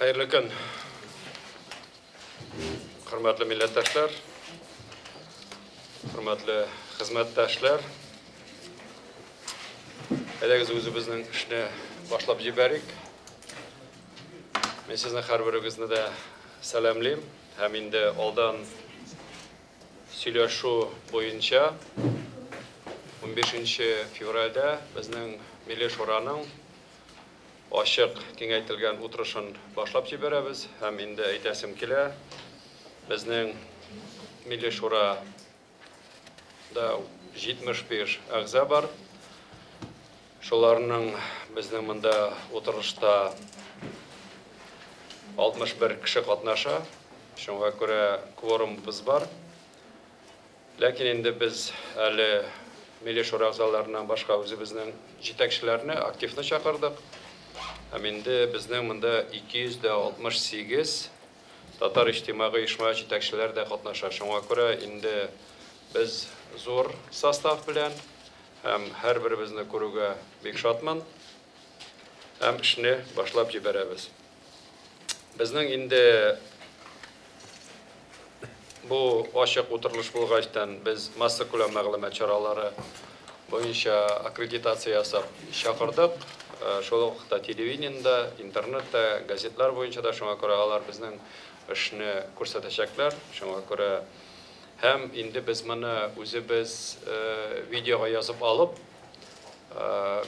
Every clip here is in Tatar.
Hayırlı gün, hürmetli milletdaşlar, hürmetli hizmetdaşlar. Edəgiz özümüzün işini başlap jiberik. Men sizin her birinizni de selamlayım. Hem indi oldan söyleşu boyunca 15 fevralda bizning Milliy Şuraning Aşık kengaytilgan o'tirishini boshlab jiberamiz. Hem indi aytasim kela, bizning Milliy Shurada 75 a'zo bor. Shularning bizning bunda o'tirishda 61 kishi qatnasha. Shunga ko'ra kvorumimiz bor. Lekin endi biz hali Milliy Shura a'zolaridan boshqa o'zimizning yetakchilarini aktivni chaqirdik. Hem indi bizning bunda 268 Tatar ijtimoiy ijtimoiy yetakchilar da qatnasha. Shunga ko'ra endi biz zo'r sostav bilan hem her birimizni ko'ruga bek shodman. Hem ishni boshlab jiberamiz. Bizning endi bu ochiq o'tirilish bo'lg'achdan biz massa ko'lam ma'lumot choralari bo'yicha akkreditatsiya yasab chaqirdik. Şol vaqtda televideniyada, internetda, gazetlar bo'yicha da shunga ko'ra ular bizning ishni ko'rsatacaklar. Shunga ko'ra hem endi biz mana o'zimiz videoga yozib olib,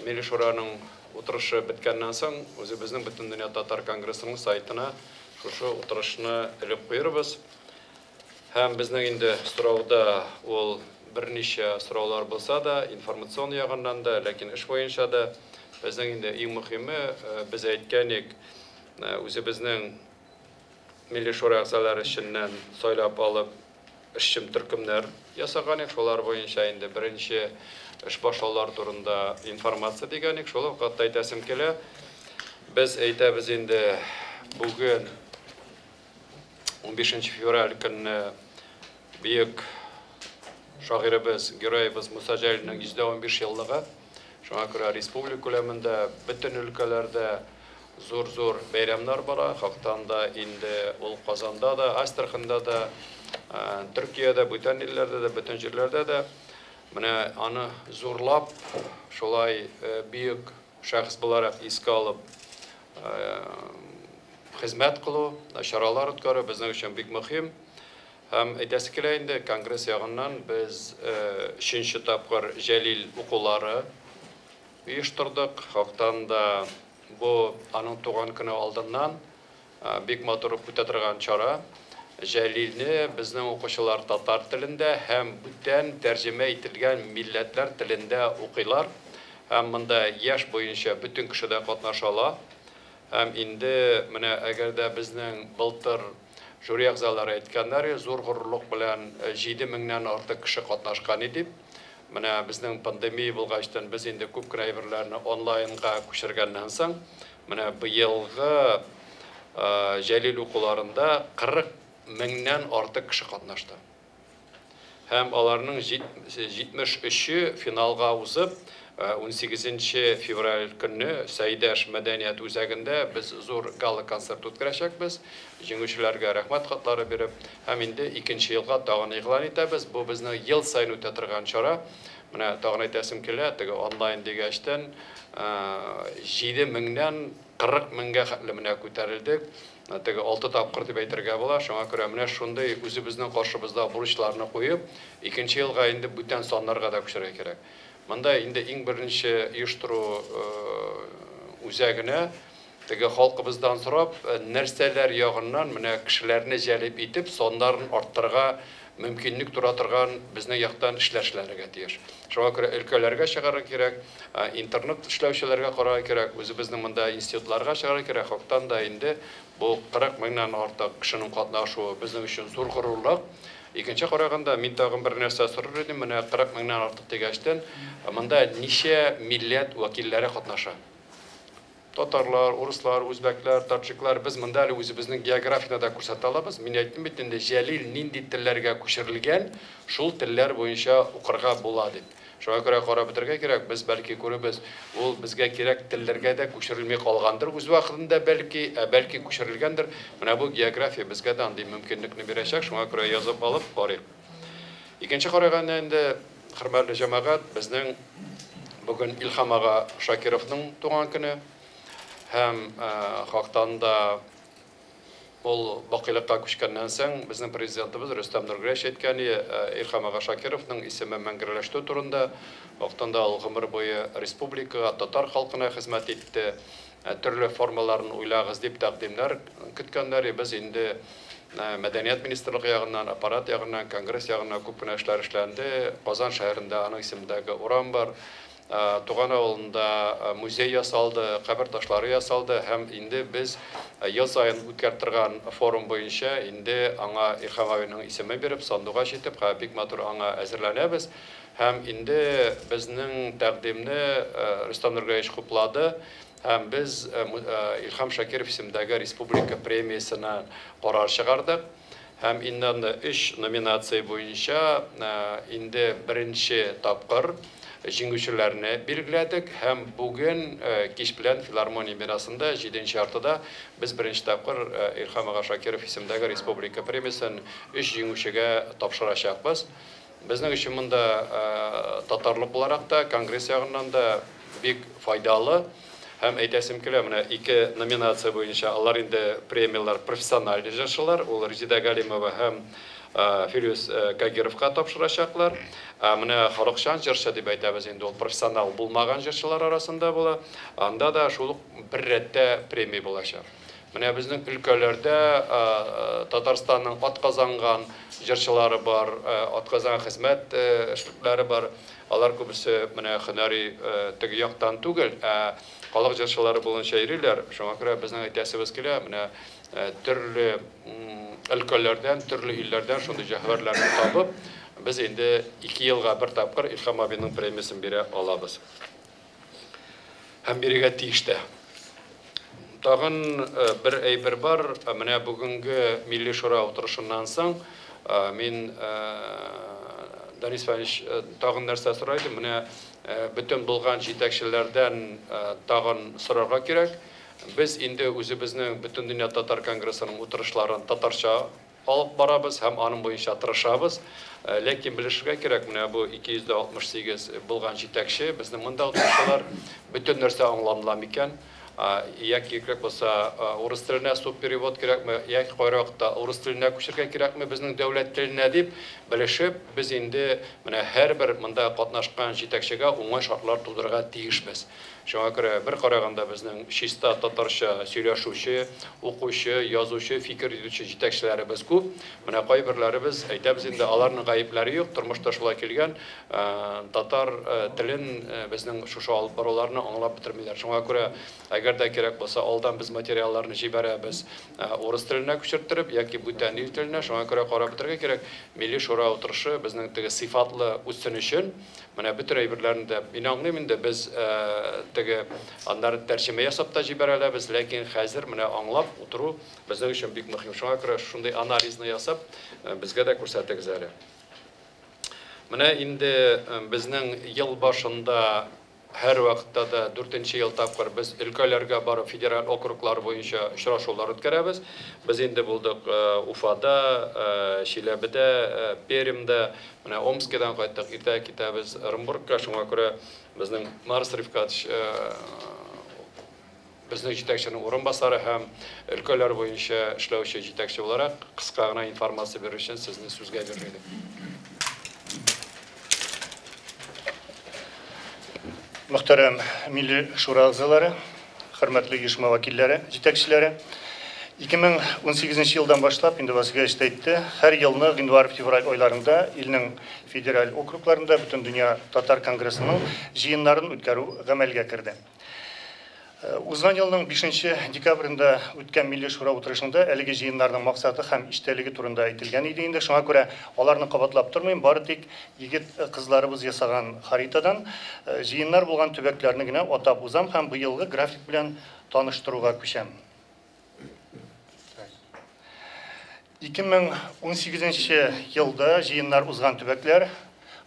Milliy Shuraning o'tirishi bitgandan so'ng o'zimizning butun dunyo Tatar kongressining saytına shu o'tirishni ilib qo'yamiz. Hem bizning endi so'rovda ol bir necha so'rovlar bo'lsa da, informatsion yog'indan da, lekin ish bo'yicha da bizning endi eng muhimi biz aytganik o'zimizning Milliy Shura a'zolari ishini saylab olib ishchim turkumlar yasaгаnik. Shular bo'yicha endi birinchi ish boshlovlar turida informatsiya deganik. Shu vaqtda aytasim kela, biz aytamiz endi bugun 15 fevral kuni buyuk shoirimiz, giroyimiz Musa Jalilning 115 yilligi. Şuna ko'ra respublika ko'lamida bütün ülkelerde zo'r bayramlar bor. Xalqdan da endi ol Qozonda da, Astraxanda da, Türkiye'de, bütün illerde de, bütün yerlerde de mana ani zo'rlab şolay büyük şahs olarak esga olib xizmat qilib, charalar o'tkazib bizning uchun bek muhim. Hem aytasi kela endi kongress yog'idan biz 3-tapqir Jalil o'quvlari uyushtirdik. Xalqdan da bu aning tug'an kuni oldindan bek motor o'tadigan chora. Jalilni bizning o'quvchilar tatar tilida hem butun tarjima etilgan millatlar tilida o'qiylar. Hem bunda yosh bo'yicha butun kishida qatnashadilar. Hem endi mana agarda bizning bultir juri a'zolari aytganlari zo'r g'ururlik bilan 7 mingdan ortiq kishi qatnashgan edi. Mana bizning pandemiya bo'lg'achdan biz endi ko'p krayverlarni onlaynga ko'chirgandan so'ng mana bu yilgi Jalil o'quvlarida 40 mingdan ortiq kishi qatnashdi. Hem ularning 73'i finalga o'zib 18 fevral kuni Saydash madaniyat o'zagida biz zo'r gala konsert o'tkazacakmiz. Jinguvchilarga rahmat xatlari berib, ham endi ikkinchi yilga tag'in e'lon etamiz. Bu bizning yil sayin o'tadigan chora. Mana tag'in aytasim keladi, onlayn degashdan 7 mingdan 40 mingga xatlamini ko'tarildik. Tega 6 tapqir deb aytirga bo'lar. Shunga ko'ra mana shunday o'zimizning qarshimizda burchlarni qo'yib, ikkinchi yilga endi butun sonlarga da ko'chirish kerak. Manda endi eng birinchi uyushtiruv o'zagini tega xalqimizdan so'rab, narsalar yog'idan mana kishilarni jalb etib, sonlarni orttirga mümkünlük tura turgan bizning yoqdan ishlashlariga tegish. Shunga ko'ra өлкәләргә чыгарга kerak, internet ishlovchilarga qarab kerak, o'zimizning bunda institutlarga chaqirga kerak. Xalqdan da endi bu 40 mingdan ortiq kishining qatnashuvi bizning uchun zo'r g'ururlik. İkinci qaraganda men tag'in bir narsa so'rar edim, mana 40 mingdan ortiq degashdan bunda necha millat vakillari qatnashadi. Tatarlar, Ruslar, O'zbeklar, Tojiklar biz bunda o'zimizning geografiyada ko'rsata olamiz. Men aytdim bitinde Jalil nindi tillarga ko'chirilgan, shul tillar bo'yicha o'qirga bo'ladi. Шуңа күрә карап бетергә кирәк, без бәлки күребез, ул безгә кирәк телләргә дә күчерелми калгандыр үз вакытында бәлки күчерелгәндер. Менә бу география безгә дә андый мөмкинлекне бирәчәк, шуңа күрә язып алып карыйк. Икенче караганда инде, хөрмәтле җәмәгать, безнең бүген Илһам ага Шакировның туган көне һәм хактан да ул бакыйлыкка күчкәннән соң безнең президентыбыз Рөстәм Нургәрәш әйткәне, Илһам ага Шакировның исеме мәңгелештү турында, вакытында ул гомер буе республикага, татар халкына хезмәт итте, төрле формаларын уйлагыз дип тәкъдимнәр көткәннәр. Без инде Мәдәният министрлыгы ягыннан, аппарат ягыннан, конгресс ягыннан күп кенә эшләр эшләнде. Казан шәһәрендә аның исемендәге урам бар. Туган авылында музей ясалды, кабер ташлары ясалды һәм инде без ел саен үткәртергән форум буенча инде аңа Илһам агайның исеме биреп, сандугаш итеп, бик матур аңа әзерләнәбез. Һәм инде безнең тәкъдимне Рөстәм Нургәрәш хуплады. Һәм без Илһам Шакиров исемендәге республика премиясына карар чыгардык. Һәм инде 3 номинация буенча инде беренче тапкыр җиңүчеләрне билгеләдек. Һәм бүген кич белән филармония бинасында 7нче артыда без беренче тапкыр Илһам ага Шакиров исемендәге республика премиясын 3 җиңүчегә тапшырачакбыз. Безнең өчен монда татарлык буларак та, конгресс ягыннан да бик файдалы. Һәм әйтәсем килә, менә 2 номинация буенча алар инде премиялар профессиональ җырчылар, ул Резида Галимова һәм Фирус Кагировка тапшырачаклар. Менә халыкчан җырчы дип әйтәбез инде, ул профессионал булмаган җырчылар арасында була. Анда да шул бер рәттә премия булачак. Менә безнең өлкәләрдә Татарстанның атказанган җырчылары бар, атказанган хезмәт эшлекләре бар. Алар күбесе менә һөнәри теге яктан түгел, халык җырчылары булынча йөриләр. Шуңа күрә безнең әйтәсебез килә, менә төрле өлкәләрдән, төрле илләрдән шундый җәһвәрләрне табып, без инде 2 елга бер тапкыр Илһам абыйның премиясын бирә алабыз. Һәм бирергә тиеш тә. Тагын бер әйбер бар, менә бүгенге Милли шура утырышыннан соң мин Данис Иванович тагын нәрсә сорайды, менә бөтен булган җитәкчеләрдән тагын сорарга кирәк. Без инде үзебезнең бөтен дөнья татар конгрессының утырышларын татарча алып барабыз һәм аның буенча тырышабыз. Ләкин белешергә кирәк, менә бу 268 булган җитәкче безнең монда утырышлар бөтен нәрсә аңламлы икән. Яки кирәк булса урыс теленә стоп перевод кирәкме, яки кайракта урыс теленә күчергә кирәкме безнең дәүләт теленә дип белешеп, без инде менә һәрбер монда катнашкан җитәкчегә уңай шартлар тудырырга тиешбез. Шуңа күрә бер караганда безнең чиста татарча сөйләшүче, укучы, язучы, фикер йөртүче җитәкчеләребез күп. Менә кайберләребез әйтәбез инде аларның гаепләре юк, тормышта шулай килгән, татар телен безнең шушы алып баруларны аңлап бетермиләр. Шуңа күрә әгәр дә кирәк булса, алдан без материалларны җибәрәбез урыс теленә күчертереп яки бүтән ил теленә. Шуңа күрә карап бетергә кирәк. Милли шура утырышы безнең теге сыйфатлы үсен өчен менә бөтен әйберләрне дә мин аңлыйм инде без теге аннары тәрҗемә ясап та җибәрәләбез, ләкин хәзер менә аңлап утыру безнең өчен бик мөһим. Шуңа күрә шундый анализны ясап безгә дә күрсәтегез әле. Менә инде безнең ел башында һәр вакытта да 4нче ел тапкыр без өлкәләргә барып федераль округлар буенча очрашулар үткәрәбез. Без инде булдык Уфада, Чиләбедә, Пермдә, менә Омскидан кайттык, иртә китәбез Оренбургка. Шуңа күрә безнең Марс Рифкатович безнең җитәкченең урынбасары һәм өлкәләр буенча эшләүче җитәкче буларак кыска гына информация бирү өчен сезне сүзгә бирдем. Мөхтәрәм Милли шура әгъзалары, хөрмәтле оешма вәкилләре, җитәкчеләре, 2018 елдан башлап, инде Василий әйтте, һәр елны гыйнвар-февраль айларында илнең федераль округларында бөтен дөнья татар конгрессының җыеннарын үткәрү гамәлгә керде. Узган елның 5 декабрендә үткән Милли шура утырышында әлеге җыеннарның максаты һәм иштәлеге турында әйтелгән иде инде. Шуңа күрә аларны кабатлап тормыйм, бары тик егет кызларыбыз ясаган харитадан җыеннар булган төбәкләрне генә атап узам һәм бу елгы график белән таныштыруга күчәм. 2018 елда җыеннар узган төбәкләр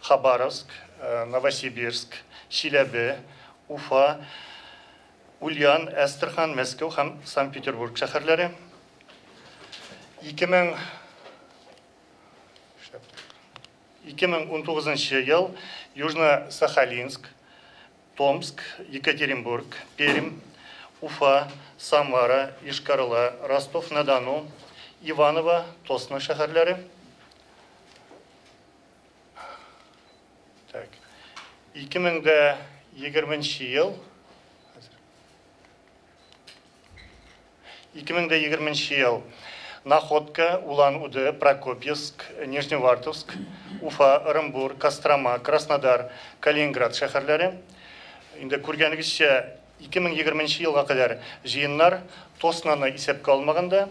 Хабаровск, Новосибирск, Шилебе, Уфа, Ульян, Әстерхан, Мәскеу һәм Санкт-Петербург шәһәрләре. 2019 ел Южно-Сахалинск, Томск, Екатеринбург, Пермь, Уфа, Самара, Ишкарла, Ростов-на-Дону, Иваново, Тосно шәһәрләре. 2020 ел 2020 ел Находка, Улан-Удэ, Прокопьевск, Нижневартовск, Уфа, Оренбур, Кострома, Краснодар, Калининград шәһәрләре. Инде күргәнегезчә 2020 елга кадәр җыеннар Тоснаны исәпкә алмаганда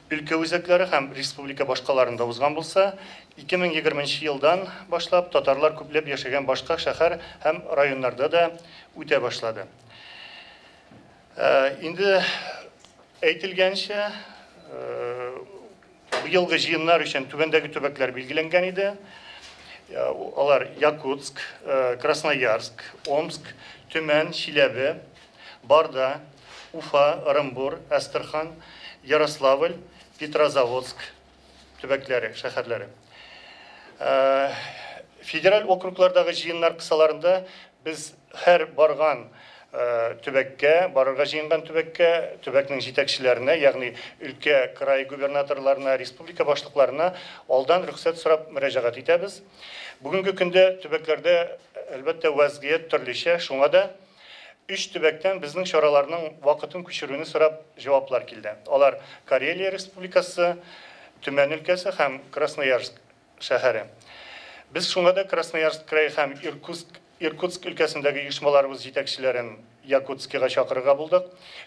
өлкә үзәкләре һәм республика башкаларында узган булса, 2020 елдан башлап татарлар күпләп яшәгән башка шәһәр һәм районнарда да үтә башлады. Инде әйтелгәнчә, быелгы җыеннар өчен түбәндәге төбәкләр билгеләнгән иде. Алар Якутск, Красноярск, Омск, Төмән, Чиләбе, Барда, Уфа, Оренбур, Әстерхан, Ярославль, Петрозаводск төбәкләре, шәһәрләре. Федераль округлардагы җыеннар кысаларында без һәр барган төбәккә, барырга җыенган төбәккә, төбәкнең җитәкчеләренә, ягъни өлкә, край губернаторларына, республика башлыкларына алдан рөхсәт сорап мөрәҗәгать итәбез. Бүгенге көндә төбәкләрдә әлбәттә вазгыять төрлечә, шуңа да 3 төбәктән безнең чараларның вакытын күчерүне сорап җаваплар килде. Алар Карелия республикасы, Төмән өлкәсе һәм Красноярск шәһәре. Без шуңа да Красноярск крае һәм Иркутск өлкәсендәге оешмаларыбыз җитәкчеләрен Якутскига чакырырга булдык.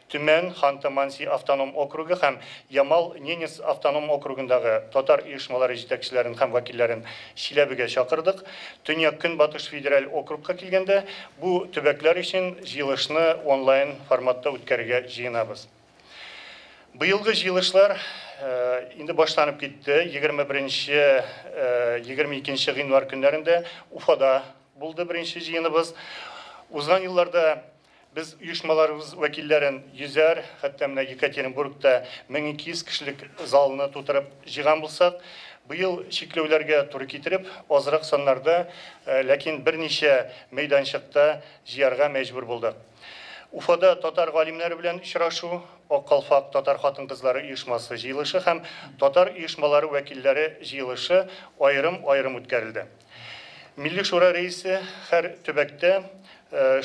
Төмән, Ханты-Манси автоном округы һәм Ямал-Ненец автоном округындагы татар оешмалары җитәкчеләрен һәм вәкилләрен Чиләбегә чакырдык. Төньяк Көнбатыш федераль округка килгәндә, бу төбәкләр өчен җыелышны онлайн форматта үткәрергә җыенабыз. Быелгы җыелышлар инде башланып китте. 21-22 гыйнвар көннәрендә Уфада булды беренче җыеныбыз. Узган елларда без оешмаларыбыз вәкилләрен 100-әр, хәтта менә Екатеринбургта 1200 кешелек залны тутырып җыйган булсак, быел чикләүләргә туры китереп, азрак саннарда, ләкин берничә мәйданчыкта җыярга мәҗбүр булдык. Уфада татар галимнәре белән очрашу, Аккалфак татар хатын-кызлары оешмасы җыелышы һәм татар оешмалары вәкилләре җыелышы аерым үткәрелде. Милли шура рәисе һәр төбәктә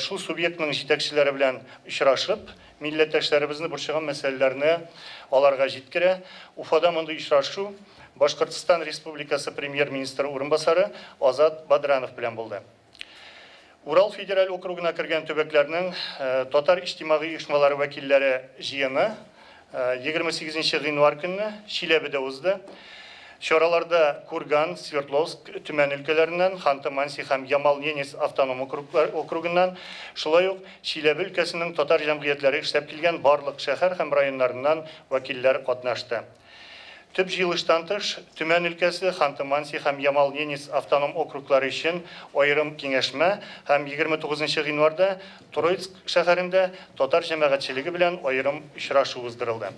шул субъектның җитәкчеләре белән очрашып, милләттәшләребезне борчыган мәсьәләләрне аларга җиткерә. Уфада мондый очрашу Башкортстан Республикасы премьер-министры урынбасары Азат Бадранов белән булды. Урал федераль округына кергән төбәкләрнең татар иҗтимагый оешмалары вәкилләре җыены 28 гыйнвар көнне Чиләбедә узды. Чараларда Курган, Свердловск, Төмән өлкәләреннән, Ханты-Манси һәм Ямал-Ненец автоном округыннан, шулай ук Чиләбе өлкәсенең татар җәмгыятьләре эшләп килгән барлык шәһәр һәм районнарыннан вәкилләр катнашты. Төп җыелыштан тыш, Төмән өлкәсе, Ханты-Манси һәм Ямал-Ненец автоном округлары өчен аерым киңәшмә һәм 29 гыйнварда Троицк шәһәрендә татар җәмәгатьчелеге белән аерым очрашу уздырылды.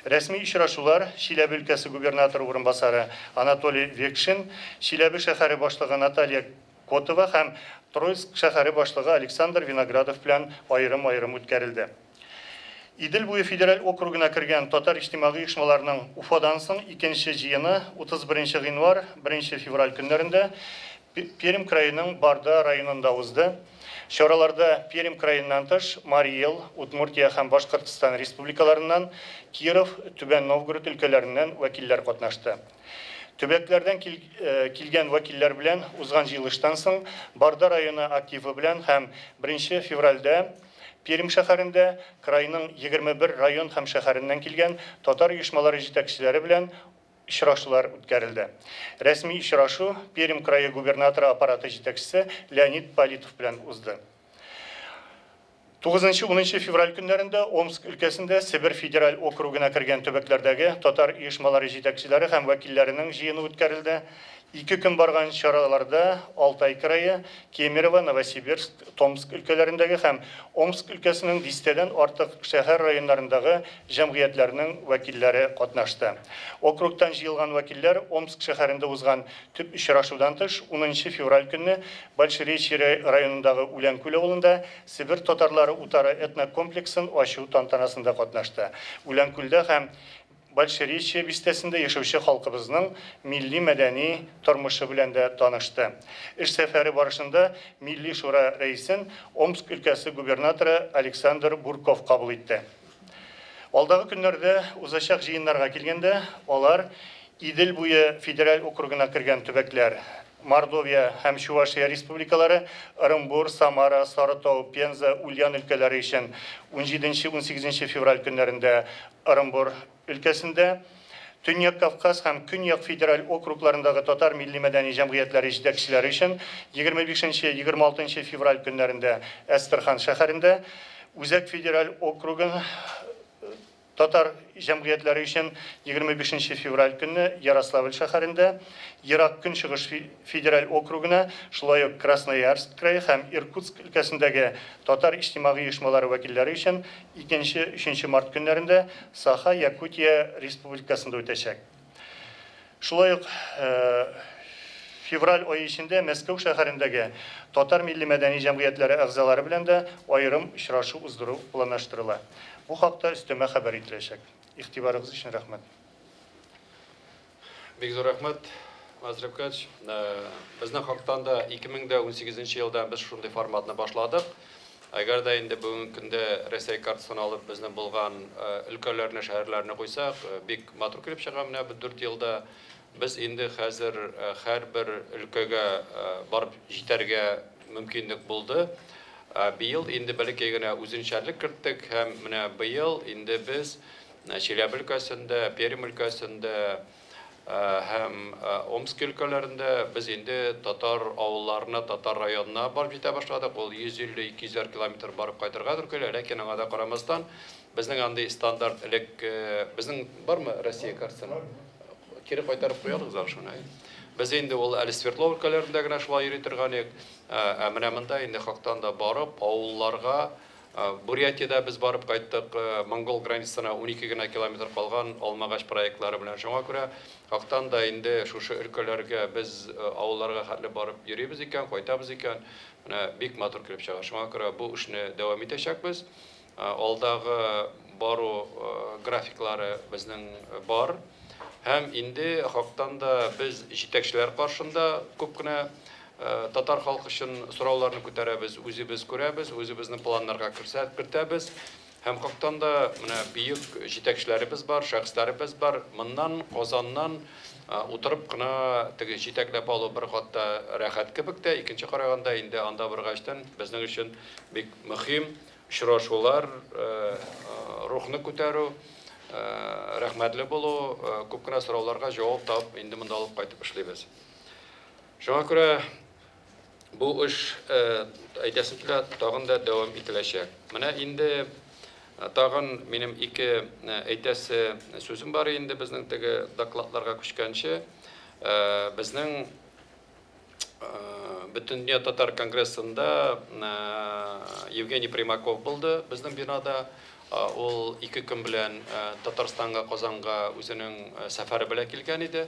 Рәсми очрашулар Чиләбе өлкәсе губернаторы урынбасары Анатолий Векшин, Чиләбе шәһәре башлыгы Наталья Котова һәм Троицк шәһәре башлыгы Александр Виноградов белән аерым үткәрелде. Идел буе федераль округына кергән татар иҗтимагый оешмаларының Уфадан соң икенче җыены 31 гыйнвар, 1 февраль көннәрендә Пермь краеның Барда районында узды. Чараларда Пермь краеннан тыш Мари Эл, Удмуртия һәм Башкортстан республикаларыннан, Киров, Түбән Новгород өлкәләреннән вәкилләр катнашты. Төбәкләрдән килгән вәкилләр белән узган җыелыштан соң Барда районы активы белән һәм 1 февральдә Пермь шәһәрендә крайның 21 район һәм шәһәреннән килгән татар оешмалары җитәкчеләре белән очрашулар үткәрелде. Рәсми очрашу Пермь крае губернаторы аппараты җитәкчесе Леонид Политов белән узды. 9-10 февраль көннәрендә Омск өлкәсендә Себер федераль округына кергән төбәкләрдәге татар оешмалары җитәкчеләре һәм вәкилләренең җыены үткәрелде. 2 gün барган чараларда Алтай крайы, Кемерово, Новосибирск, Томск өлкәләрендәге һәм Омск өлкәсенең 10-тән артык шәһәр районнарындагы җәмгыятьләрнең вәкилләре катнашты. Округтан җыелган вәкилләр Омск шәһәрендә узган төп очрашудан тыш 10 февраль көнне Большеречье районындагы Үләнкүл авылында Сибир татарлары утары этнокомплексын ачу тантанасында катнашты. Үләнкүлдә һәм Большеречье бистәсендә яшәүче халкыбызның милли мәдәни тормышы белән дә танышты. Эш сәфәре барышында Милли шура рәисен Омск өлкәсе губернаторы Александр Бурков кабул итте. Алдагы көннәрдә узачак җыеннарга килгәндә, алар Идел буе федераль округына кергән төбәкләр Мордовия һәм Чувашия республикалары, Оренбур, Самара, Сарытау, Пенза, Ульян өлкәләре өчен 17-18 февраль көннәрендә Оренбур өлкәсендә, Төньяк Кавказ һәм Көньяк федераль округларындагы татар милли мәдәни җәмгыятьләре җитәкчеләре өчен 25-26 февраль көннәрендә Әстерхан шәһәрендә, Үзәк федераль округын татар җәмгыятьләре өчен 25 февраль көнне Ярославль шәһәрендә, Ерак Көнчыгыш федераль округына, шулай ук Красноярск крае һәм Иркутск өлкәсендәге татар иҗтимагый оешмалары вәкилләре өчен 2-3 март көннәрендә Саха Якутия республикасында үтәчәк. Шулай ук февраль ае эчендә Мәскәү шәһәрендәге татар милли мәдәни җәмгыятьләре әгъзалары белән дә аерым очрашу уздыру планлаштырыла. Bu haqda üstüme haber itilecek. İhtibarınız için rahmet. Бик зур рәхмәт, Мазреб Кач. Безнең хактан да 2018 елда без шундый форматны башладык. Әгәр дә инде бүгенге көндә Рәсәй картасын алып безнең булган өлкәләрне, шәһәрләрне куйсак, бик матур килеп чыга. Менә бу 4 елда без инде хәзер һәрбер өлкәгә барып җитәргә мөмкинлек булды. Быел инде бәлки генә үзенчәлек керттек һәм менә быел инде без Челябе өлкәсендә, Пермь өлкәсендә һәм Омск өлкәләрендә без инде татар авылларына, татар районына барып җитә башладык. Ул 150-200 километр барып кайтырга туры, ләкин аңа да карамастан безнең андый стандарт элек безнең бармы Россия картасы? Кире кайтарып куябыз шуны. Biz инде ул әле Свердлов өлкәләрендә генә шулай йөри торган идек. Менә монда инде хактан да барып, авылларга, Бурятиядә без барып кайттык, Монгол границасына 12 генә километр калган Алмагач проектлары белән. Шуңа күрә хактан да инде шушы өлкәләргә без авылларга хәтле барып йөрибез икән, кайтабыз икән. Менә бик матур килеп чыга. Шуңа күрә бу эшне дәвам итәчәкбез. Алдагы бару графиклары безнең бар. Һәм инде хактан да без җитәкчеләр каршында күп кенә татар халкы өчен сорауларны күтәрәбез, үзебез күрәбез, үзебезнең планнарга кертәбез. Һәм хактан да менә бийек җитәкчеләребез бар, шәхесләребез бар. Моннан Казаннан утырып кына теге җитәкләп алу бер хатта рәхәт кебек тә, икенче караганда инде анда баргачтан безнең өчен бик мөһим очрашулар, рухны күтәрү, рәхмәтле булу, күп кенә сорауларга җавап табып, инде монда алып кайтып эшлибез. Шуңа күрә бу эш әйтәсем килә, тагын да дәвам ителәчәк. Менә инде тагын минем ике әйтәсе сүзем бар инде безнең теге докладларга күчкәнче. Безнең Бөтендөнья татар конгрессында Евгений Примаков булды безнең бинада. Ул 2 көн белән Татарстанга, Казанга үзенең сәфәре белән килгән иде.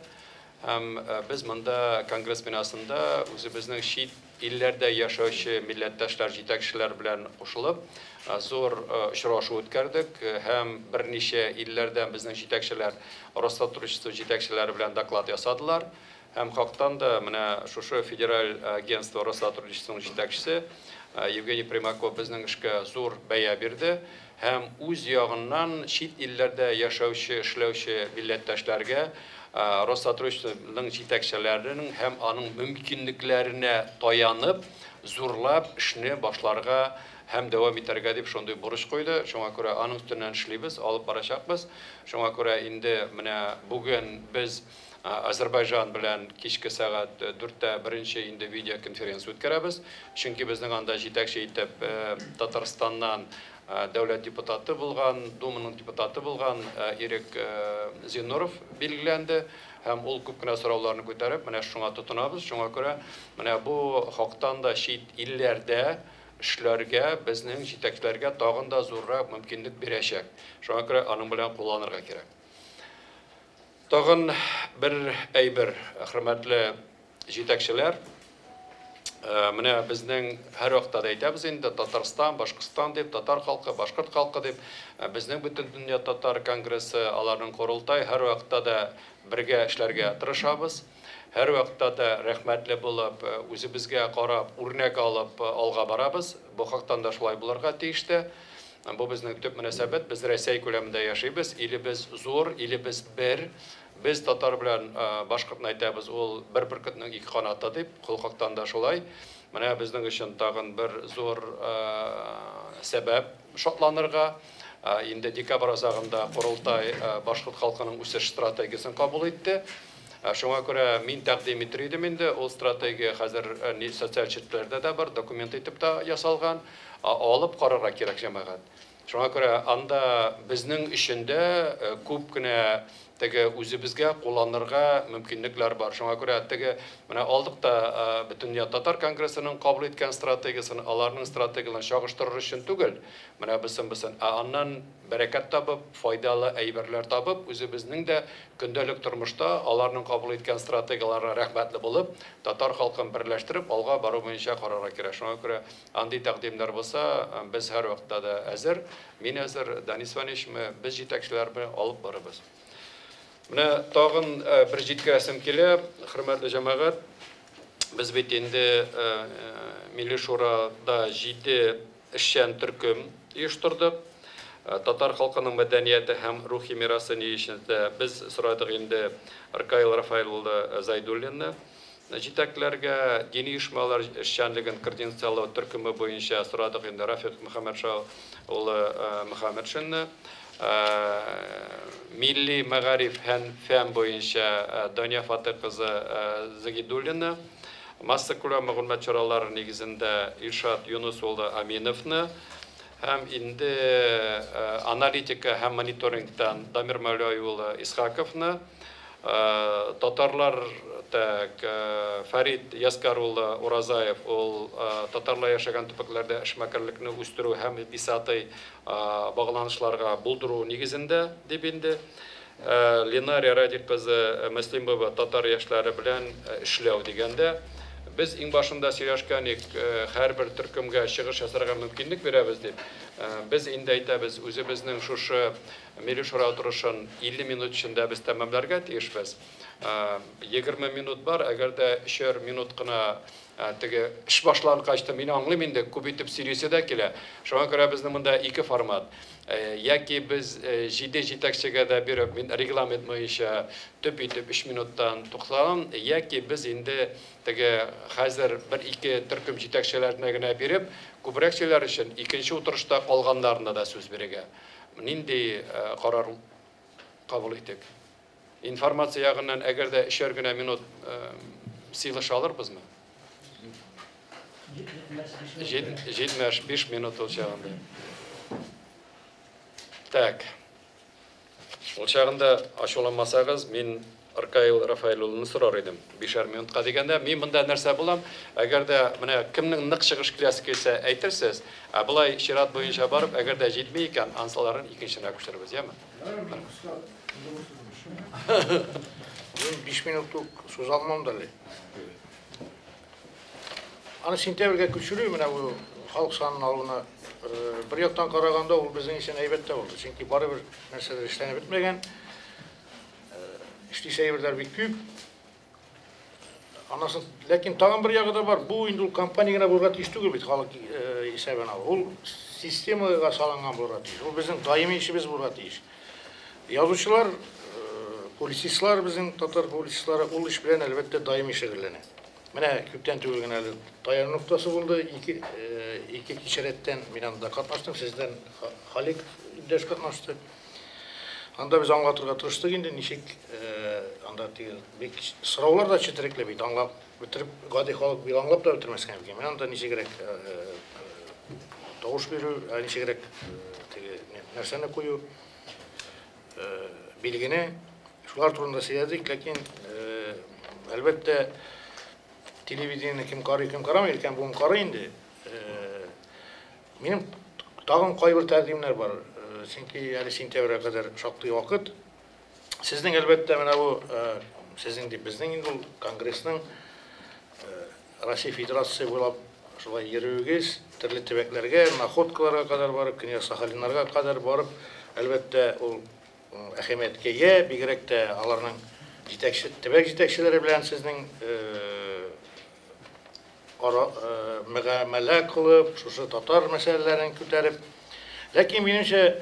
Һәм без монда конгресс бинасында үзебезнең чит илләрдә яшәүче милләттәшләр, җитәкчеләр белән кушылып, зур очрашу үткәрдек. Һәм берничә илләрдән безнең җитәкчеләр, Россотрудничество җитәкчеләре белән доклад ясадылар. Һәм хактан да менә шушы федераль агентство Россотрудничество җитәкчесе Евгений Примаков безнең эшкә зур бәя бирде. Һәм үз ягыннан чит илләрдә яшәүче, эшләүче милләттәшләргә Россотрудничествоның җитәкчеләренең һәм аның мөмкинлекләренә таянып, зурлап эшне башларга һәм дәвам итәргә дип шундый бурыч куйды. Шуңа күрә аның үстеннән эшлибез, алып барачакбыз. Шуңа күрә инде менә бүген без Азербайҗан белән кичке сәгать 4-тә беренче инде видео конференция үткәрәбез. Чөнки безнең анда җитәкче итеп Татарстаннан дәүләт депутаты булган, Думаның депутаты булган Ирек Зинуров билгеләнде. һәм ул күп кенә сорауларны күтәреп, менә шуңа тотынабыз. Шуңа күрә менә бу хактан да чит илләрдә эшләргә, безнең җитәкчеләргә тагын да зуррак мөмкинлек бирәчәк. Шуңа күрә аның белән кулланырга кирәк. Тагын бер әйбер, хөрмәтле җитәкчеләр, менә безнең һәр вакытта да әйтәбез инде, Татарстан, Башкортстан дип, татар халкы, башкорт халкы дип, безнең бөтен дөнья татар конгрессы, аларның корылтай һәр вакытта да бергә эшләргә тырышабыз. Һәр вакытта да рәхмәтле булып, үзебезгә карап, үрнәк алып алга барабыз. Бу хактан да шулай булырга тиештә. Бу безнең төп мөнәсәбәт, без Россия күләмендә яшибез, илебез зур, илебез бер. Без татар белән башкортны әйтәбез, ул бер бөркетнең ике канаты дип, кул хактан да шулай. Менә безнең өчен тагын бер зур сәбәп шатланырга. Инде декабрь азагында Корылтай башкорт халкының үсеш стратегиясын кабул итте. Шуңа күрә мин тәкъдим итер идем инде, ул стратегия хәзер социаль челтәрдә дә бар, документ итеп тә ясалган, алып карарга кирәк җәмәгать. Шуңа күрә анда безнең эчендә күп кенә теге үзебезгә кулланырга мөмкинлекләр бар. Шуңа күрә теге менә алдыкта бөтен татар конгрессының кабул иткән стратегиясын, аларның стратегияларын чагыштырыр өчен түгел. Менә бисен аннан бәрәкәт табып, файдалы әйберләр табып, үзебезнең дә көндәлек тормышта аларның кабул иткән стратегияларга рәхмәтле булып, татар халкын берләштереп, алга бару буенча карарга кирәк. Шуңа күрә андый тәкъдимнәр булса, без һәр вакытта да әзер. Мин әзер, Данис Ванич, без җитәкчеләр белән алып барабыз. Менә тагын бер җиткәсем килә, хөрмәтле җәмәгать. Без бит инде Милли шурада 7 эшчән төркем оештырдык. Татар халкының мәдәнияте һәм рухи мирасын ишендә без сорадык инде Аркаил Рафаиловны Зайдуллинны җитәкләргә, дини оешмалар эшчәнлеген координациялау төркеме буенча сорадык инде Рафик Мөхәммәтшау улы Мөхәммәтшинны. Milli мәгариф һәм фән буенча Дания Фаты кызы Загидуллина, масса күләм мәгълүмат чаралары нигезендә Илшат Юнус улы Аминовны һәм инде аналитика һәм мониторингтан Дамир Мәүләй улы Исхаковны, татарлар Фарид Яскар улы Уразаев ул татарлар яшәгән төбәкләрдә эшмәкәрлекне үстерү һәм икътисади багланышларга булдыру нигезендә дип инде Ленария Радик кызы Мөслимова татар яшьләре белән эшләү дигәндә без иң башында сөйләшкәнек һәрбер төркемгә чыгыш ясарга мөмкинлек бирәбез дип. Без инде әйтәбез, үзебезнең шушы Милли шура утырышын 50 минут эчендә без тәмамларга тиешбез. 20 минут бар, әгәр дә 3 минут кына теге эш башлангач та мин аңлыйм инде, күп итеп сөйлисе дә килә. Шуңа күрә безнең монда 2 формат. Яки без 7 җитәкчегә дә биреп, мин регламент буенча төп итеп 3 минуттан тукталам, яки без инде теге хәзер 1-2 төркем җитәкчеләренә генә биреп, күбрәк сөйләр өчен икенче утырышта калганнарына да сүз бирергә. Нинди карар кабул иттек? Информация ягыннан әгәр дә 3 генә минут сыйлыша алырбызмы? 75 минут ул чагында. Так. Ул чагында ачуламасагыз, мин Аркаил Рафаиловны сорар идем. 5 минутка дигәндә, мин монда нәрсә булам? Әгәр дә менә кемнең нык чыгыш киләсе килсә әйтерсез, булай чират буенча барып, әгәр дә җитми икән, ансаларын икенченә күчербез, яме? 5 минутлuk söz almam da. Аны сентябрьгә күчерү менә бу халык санын алуына bir яктан караганда ул безнең өчен әйбәт тә булды. Чөнки барыбер нәрсәләр эшләнеп бетмәгән. Эшлисе әйберләр бик күп. Анасын, ләкин тагын бер ягы да бар. Бу инде ул компания гына булырга тиеш түгел бит, халык исәбен алу. Ул системага салынган булырга тиеш. Ул безнең даими эшебез булырга тиеш. Язучылар, полицистлар, безнең татар полицистлары ул эш белән әлбәттә даими шөгыльләнә. Менә күптән түгел генә таяр ноктасы булды. Ике кичерәттән мин анда катнаштым, сездән Халик иптәш катнашты. Анда без аңлатырга тырыштык инде, ничек анда бик сораулар да четерекле бит, аңлап бетереп, гади халык бик аңлап да бетермәскән икән. Мен анда ничегрәк тавыш бирү, ничегрәк теге нәрсәне кую, билгене Şular turunda seyreddik, lakin elbette televizyonu kim karıyor, kim karamıyor, kim bunu karayındı. Benim tağın kayır tercihimler var. Çünkü yani sentyabre kadar şartlı vakit. Sizin elbette bana bu, sizin de bizden indi Kongresinin Rusya Federasyası boylap şulay yürüyüz, türlü tebeklerge, naxotkalarga kadar barıp, Knyaz Sakhalinlarga kadar barıp, elbette o әһәмиятке ие, бигрәк тә аларның төбәк җитәкчеләре белән сезнең мөгамәлә кылып, шушы татар мәсьәләләрен күтәреп, ләкин минемчә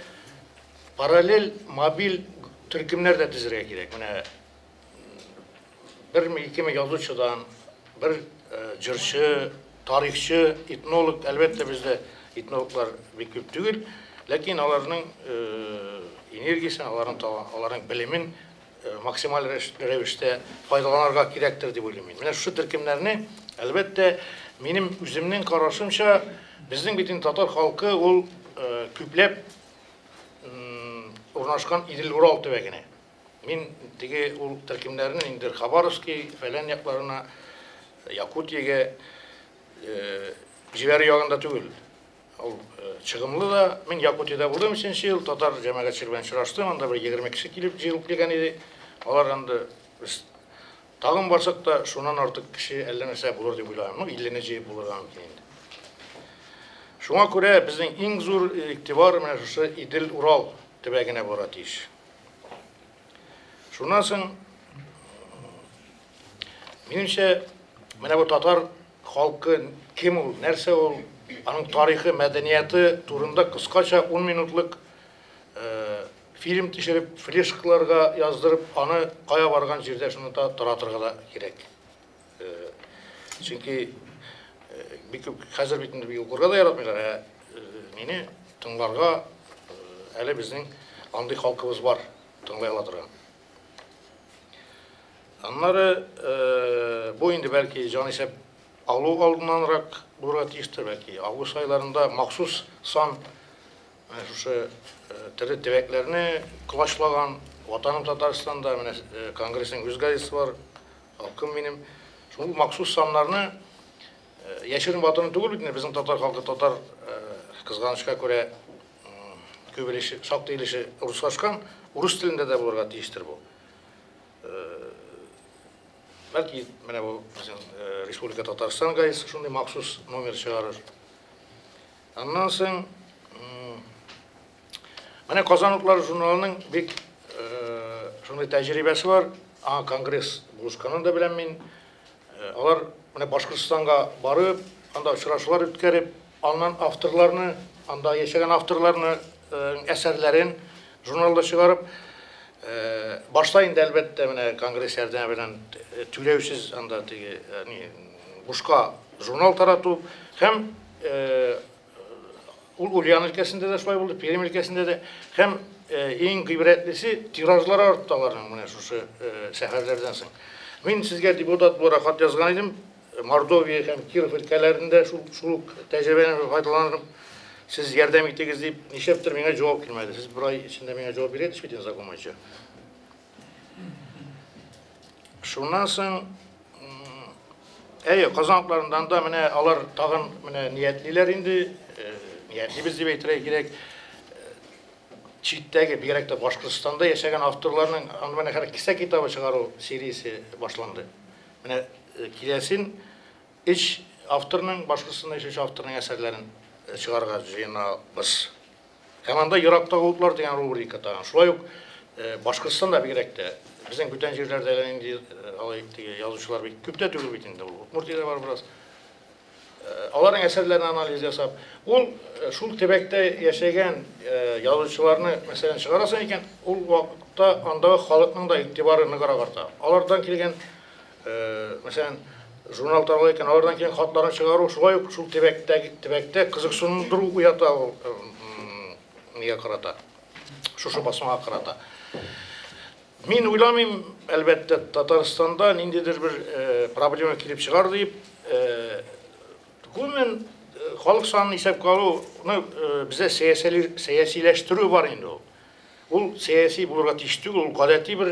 параллель мобиль төркемнәр дә төзергә кирәк. Менә ике язучыдан, бер җырчы, тарихчы, этнолог, әлбәттә бездә этнологлар бик күп түгел, ләкин аларның энергиясын, аларның білімін максималь рәвештә файдаланырга кирәктер дип уйлыйм. Менә шу төркемнәрне әлбәттә минем үземнең карашымча безнең бит татар халкы ул күпләп урнашкан Идел-Урал төбәгенә. Мин теге ул төркемнәрне инде Хабаровский, фәлән якларына, Якутиягә җибәр ягында түгел. Чыгымлы да, мен Якутияда булдым 3-нче ел, татар җәмәгатьчеләре белән очраштым, анда бер 20 кеше килеп җыелып килгән иде. Алар анда тагын барсак та шуннан артык кеше әллә нәрсә булыр дип уйлыйм. 50-не җыеп булырга мөмкин инде. Шуңа күрә безнең иң зур игътибар менә шушы Идел-Урал төбәгенә бара тиеш. Шуннан соң минемчә менә бу татар халкы кем ул, нәрсә ул, аның тарихы, мәдәнияты турында кыскача 10 минутлык фильм төшереп, флешкаларга яздырып, аны кая барган җирдә шуны таратырга да кирәк. Чөнки бик күп хәзер бит инде бик укырга да яратмыйлар. Мине тыңларга әле безнең андый халкыбыз бар, тыңлай ала торган. Аннары бу инде бәлки җанисәп алу алдынанрак булырга тиештер, бәлки август айларында махсус сан шушы төрле төбәкләрне клашлаган Ватаным Татарстанда менә Конгрессның үз газетасы бар, халкым минем. Шул махсус саннарны яшерен ватаны түгел бит, безнең татар халкы, татар кызганычка күрә күбелеше, шактый илеше руслашкан, урыс телендә дә булырга тиештер бу. Бәлки менә бу Республика Татарстан газетасы шундый махсус номер чыгарыр. Аннан соң менә Казан утлары журналының бик шундый тәҗрибәсе бар. Конгресс булышканын да беләм мин. Алар менә Башкортстанга барып, анда очрашулар үткәреп, аннан авторларны, анда яшәгән авторларны әсәрләрен журналда чыгарып, башта инде әлбәттә менә Конгресс ярдәме белән түләүсез анда теге бушка журнал тарату һәм ул Ульян өлкәсендә дә шулай булды, Пермь өлкәсендә дә һәм иң гыйбрәтлесе тиражлар артты аларның менә шушы сәфәрләрдән соң. Мин сезгә депутат буларак хат язган идем, Мордовия һәм Киров өлкәләрендә шул тәҗрибәне файдаланып, siz ярдәм итегез дип, ничектер миңа җавап килмәде. Сез бер ай эчендә миңа җавап бирәсез бит закумачы. Шуннан соң Казанлардан да менә алар тагын менә ниятлиләр инде, ниятлибез дип әйтергә кирәк. Читтәге бигрәк тә Башкортстанда яшәгән авторларның аны менә һәр кисә китабы чыгару сериясе башланды. Менә киләсен эш авторның Башкортстанда яшәүче авторның әсәрләрен чыгарга җыенабыз. Һәм анда ерактагы утлар дигән рубрика тагын. Шулай ук Башкортстанда бигрәк тә безнең бүтән җирләрдә инде алай язучылар бик күп тә түгел бит инде. Удмуртиядә бар бераз. Аларның әсәрләрен анализ ясап, ул шул төбәктә яшәгән язучыларны мәсәлән чыгарасың икән, ул вакытта андагы халыкның да игътибары ныграк арта. Алардан килгән мәсәлән журнал таралган икән, алардан килгән хатларын чыгару шулай ук шул төбәктә кызыксындыру уята ул нигә карата. Шушы басмага карата. Мин уйламыйм, әлбәттә Татарстанда ниндидер бер проблема килеп чыгар дип, гомумән халык санын исәпкә алуны бездә сәясиләштерү бар инде ул. Ул сәяси булырга тиеш түгел, ул гадәти бер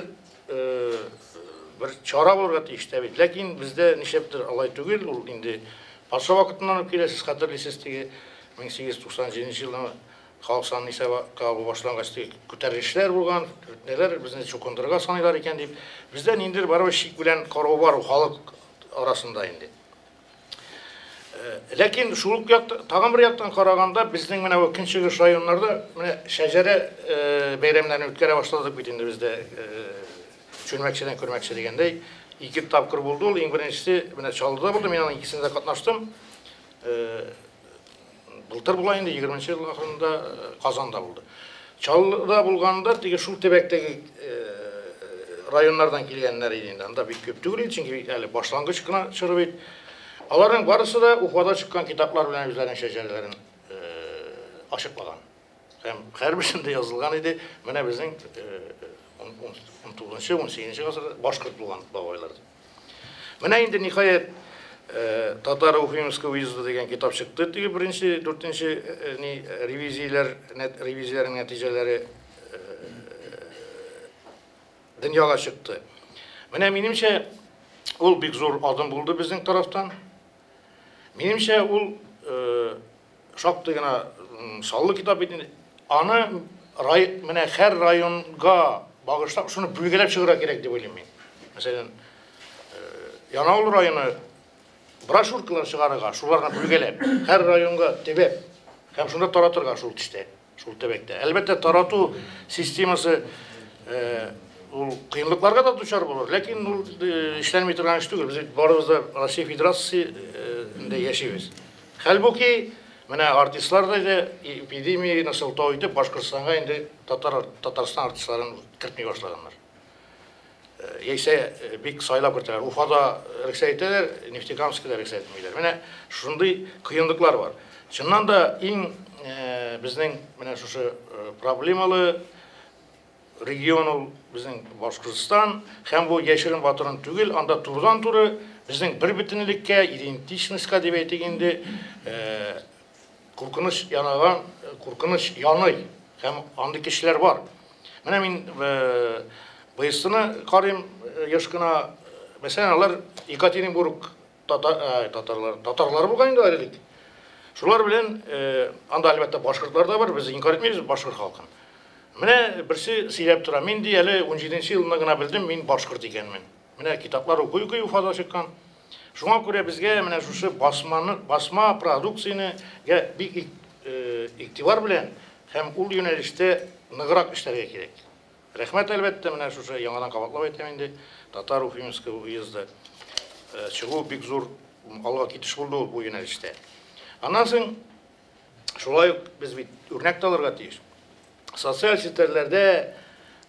bir чара булырга тиеш бит. Ләкин бездә нишәптер алай түгел, ул инде патша вакытыннан ук килә, сез хәтерлисез теге 1897 елда халык саны исәбе кабул башлангач күтәрелешләр булган, нәләр безне чукындырырга саныйлар икән дип, бездә ниндидер барыбер шик белән карау бар халык арасында инде. Ләкин шул тагын бер яктан караганда безнең менә бу көнчыгыш районнарда менә шәҗәре бәйрәмнәрен үткәрә башладык бит инде бездә чүлмәкчедән күрмәкче дигәндәй. Ике тапкыр булды ул. Иң беренчесе менә Чаллыда булды, мен аның икесендә катнаштым. Былтыр була инде 20-нчы ел ахырында Казанда булды. Чаллыда булганда теге шул төбәктәге районнардан килгәннәр иде инде. Анда бик күп түгел иде, чөнки әле башлангыч кына чыгып бит. Аларның барысы да Уфада чыккан китаплар белән үзләренең шәҗәрләрен ачыклаган. Һәм һәрберсендә язылган иде, менә безнең 19-нчы, 18-нче гасырда башкорт булган бабайлар. Менә инде ниһаять Татаро-Уфимское уезды деген китап чыкты. Теге беренче, 4-нче ревизияләрнең нәтиҗәләре дөньяга чыкты. Менә минемчә ул бик зур адым булды безнең тарафтан. Минемчә ул шактый гына саллы китап иде. Аны менә һәр районга багышлап шуны бүлгәләп чыгарга кирәк дип уйлыйм мин. Мәсәлән, Янаул районы брошюркалар чыгарырга, шуларны бүлгәләп, һәр районга төбәп, һәм шунда таратырга шул төштә, шул төбәктә. Әлбәттә, тарату системасы ул кыенлыкларга да дучар булыр, ләкин ул эшләнми торган эш түгел. Без барыбыз да Россия Федерациясында яшибез. Хәлбуки, менә артистлар да эпидемияны сылтау итеп Башкортстанга инде Татарстан артистларын кертми башлаганнар. Яисә бик сайлап кертәләр. Уфада рөхсәт Нефтекамскида рөхсәт итмиләр. Менә шундый кыенлыклар бар. Чыннан да иң безнең менә шушы проблемалы регион безнең Башкортстан һәм бу яшерен батырын түгел, анда турыдан-туры безнең бер бөтенлеккә, идентичностька дип әйтгәндә куркыныч янаган, куркыныч яный һәм андый кешеләр бар. Менә мин Быйсыны карыйм еш кына, мәсәлән, алар Екатеринбург татарлары булган инде әлелек. Шулар белән анда әлбәттә башкортлар да бар, без инкар итмибез башкорт халкын. Менә берсе сөйләп тора, мин ди әле 17-нче елда гына белдем, мин башкорт икәнмен. Менә китаплар укый-укый Уфада чыккан. Шуңа күрә безгә менә шушы басма продукцияны бик игътибар белән һәм ул юнәлештә ныграк эшләргә кирәк. Рәхмәт әлбәттә, менә шушы яңадан кабатлап әйтәм инде, Татаро-Уфимское уезды чыгу бик зур алга китеш булды ул бу юнәлештә. Аннан соң шулай ук без бит үрнәк алырга тиеш. Социаль сетьләрдә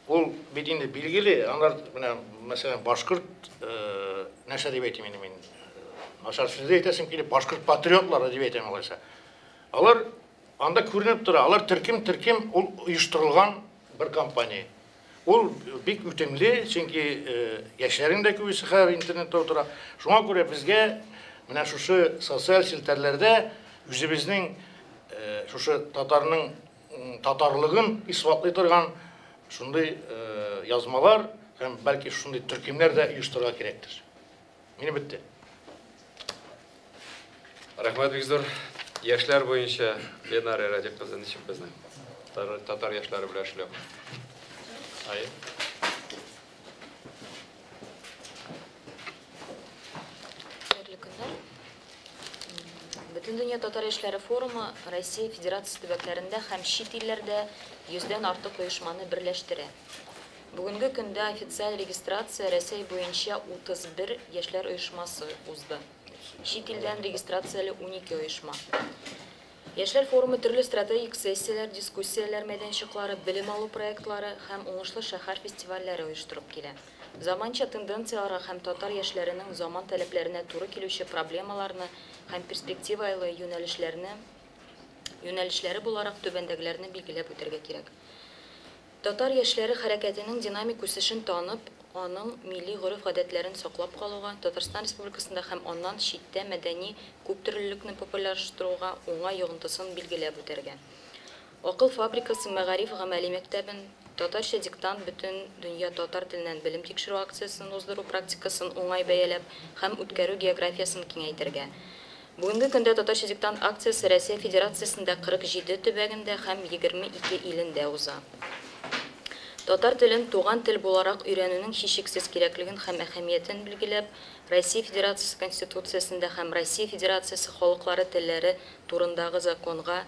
ул бит инде билгеле, алар менә мәсәлән башкорт нәрсә дип әйтим инде мин. Начар сүз әйтәсем килеп, башкорт патриотлар дип әйтәм алайса. Алар анда күренеп тора, алар төркем ул оештырылган бер компания. Ул бик үтемле, чөнки яшьләрнең дә күбесе хәзер интернетта утыра. Шуңа күрә безгә менә шушы социаль селтәрләрдә үзебезнең шушы татарлыгын исбатлый торган шундый язмалар һәм бәлки шундый төркемнәр дә оештырырга кирәктер. Мине бетте. Рәхмәт бик зур. Яшьләр буенча Ленар Радик кызы ничек безнең татар яшьләре белән эшләп. Ай. Бөтен дөнья татар яшьләре форумы Россия Федерациясе төбәкләрендә һәм чит илләрдә 100дән артык оешманы берләштерә. Бүгенге көндә официаль регистрация Россия буенча 31 яшьләр оешмасы узды. Чит илдән регистрацияле 12 оешма. Яшьләр форумы төрле стратегик сессияләр, дискуссияләр мәйданчыклары, белем алу проектлары һәм уңышлы шәһәр фестивальләре оештырып килә. Заманча тенденцияларга һәм татар яшьләренең заман таләпләренә туры килүче проблемаларны һәм перспективалы юнәлешләре буларак түбәндәгеләрне билгеләп үтәргә кирәк. Татар яшьләре хәрәкәтенең динамик үсешен танып, аның милли гореф-гадәтләрен саклап калуга, Татарстан Республикасында һәм аннан читтә мәдәни күптөрлелекне популярлаштыруга уңай йогынтысын билгеләп үтәргә. Акыл фабрикасы, мәгариф гамәли мәктәбен, Татарча диктант бүтін дөнья татар теленнән белем тикшерү акциясын уздыру практикасын уңай бәяләп һәм үткәрү географиясын киңәйтергә. Бүгенге көндә татарча диктант акциясы Россия Федерациясында 47 төбәгендә һәм 22 илендә уза. Татар телен туган тел буларак өйрәнүнең һичшиксез кирәклеген һәм әһәмиятен билгеләп, Россия Федерациясе Конституциясында һәм Россия Федерациясе халыклары телләре турындагы законга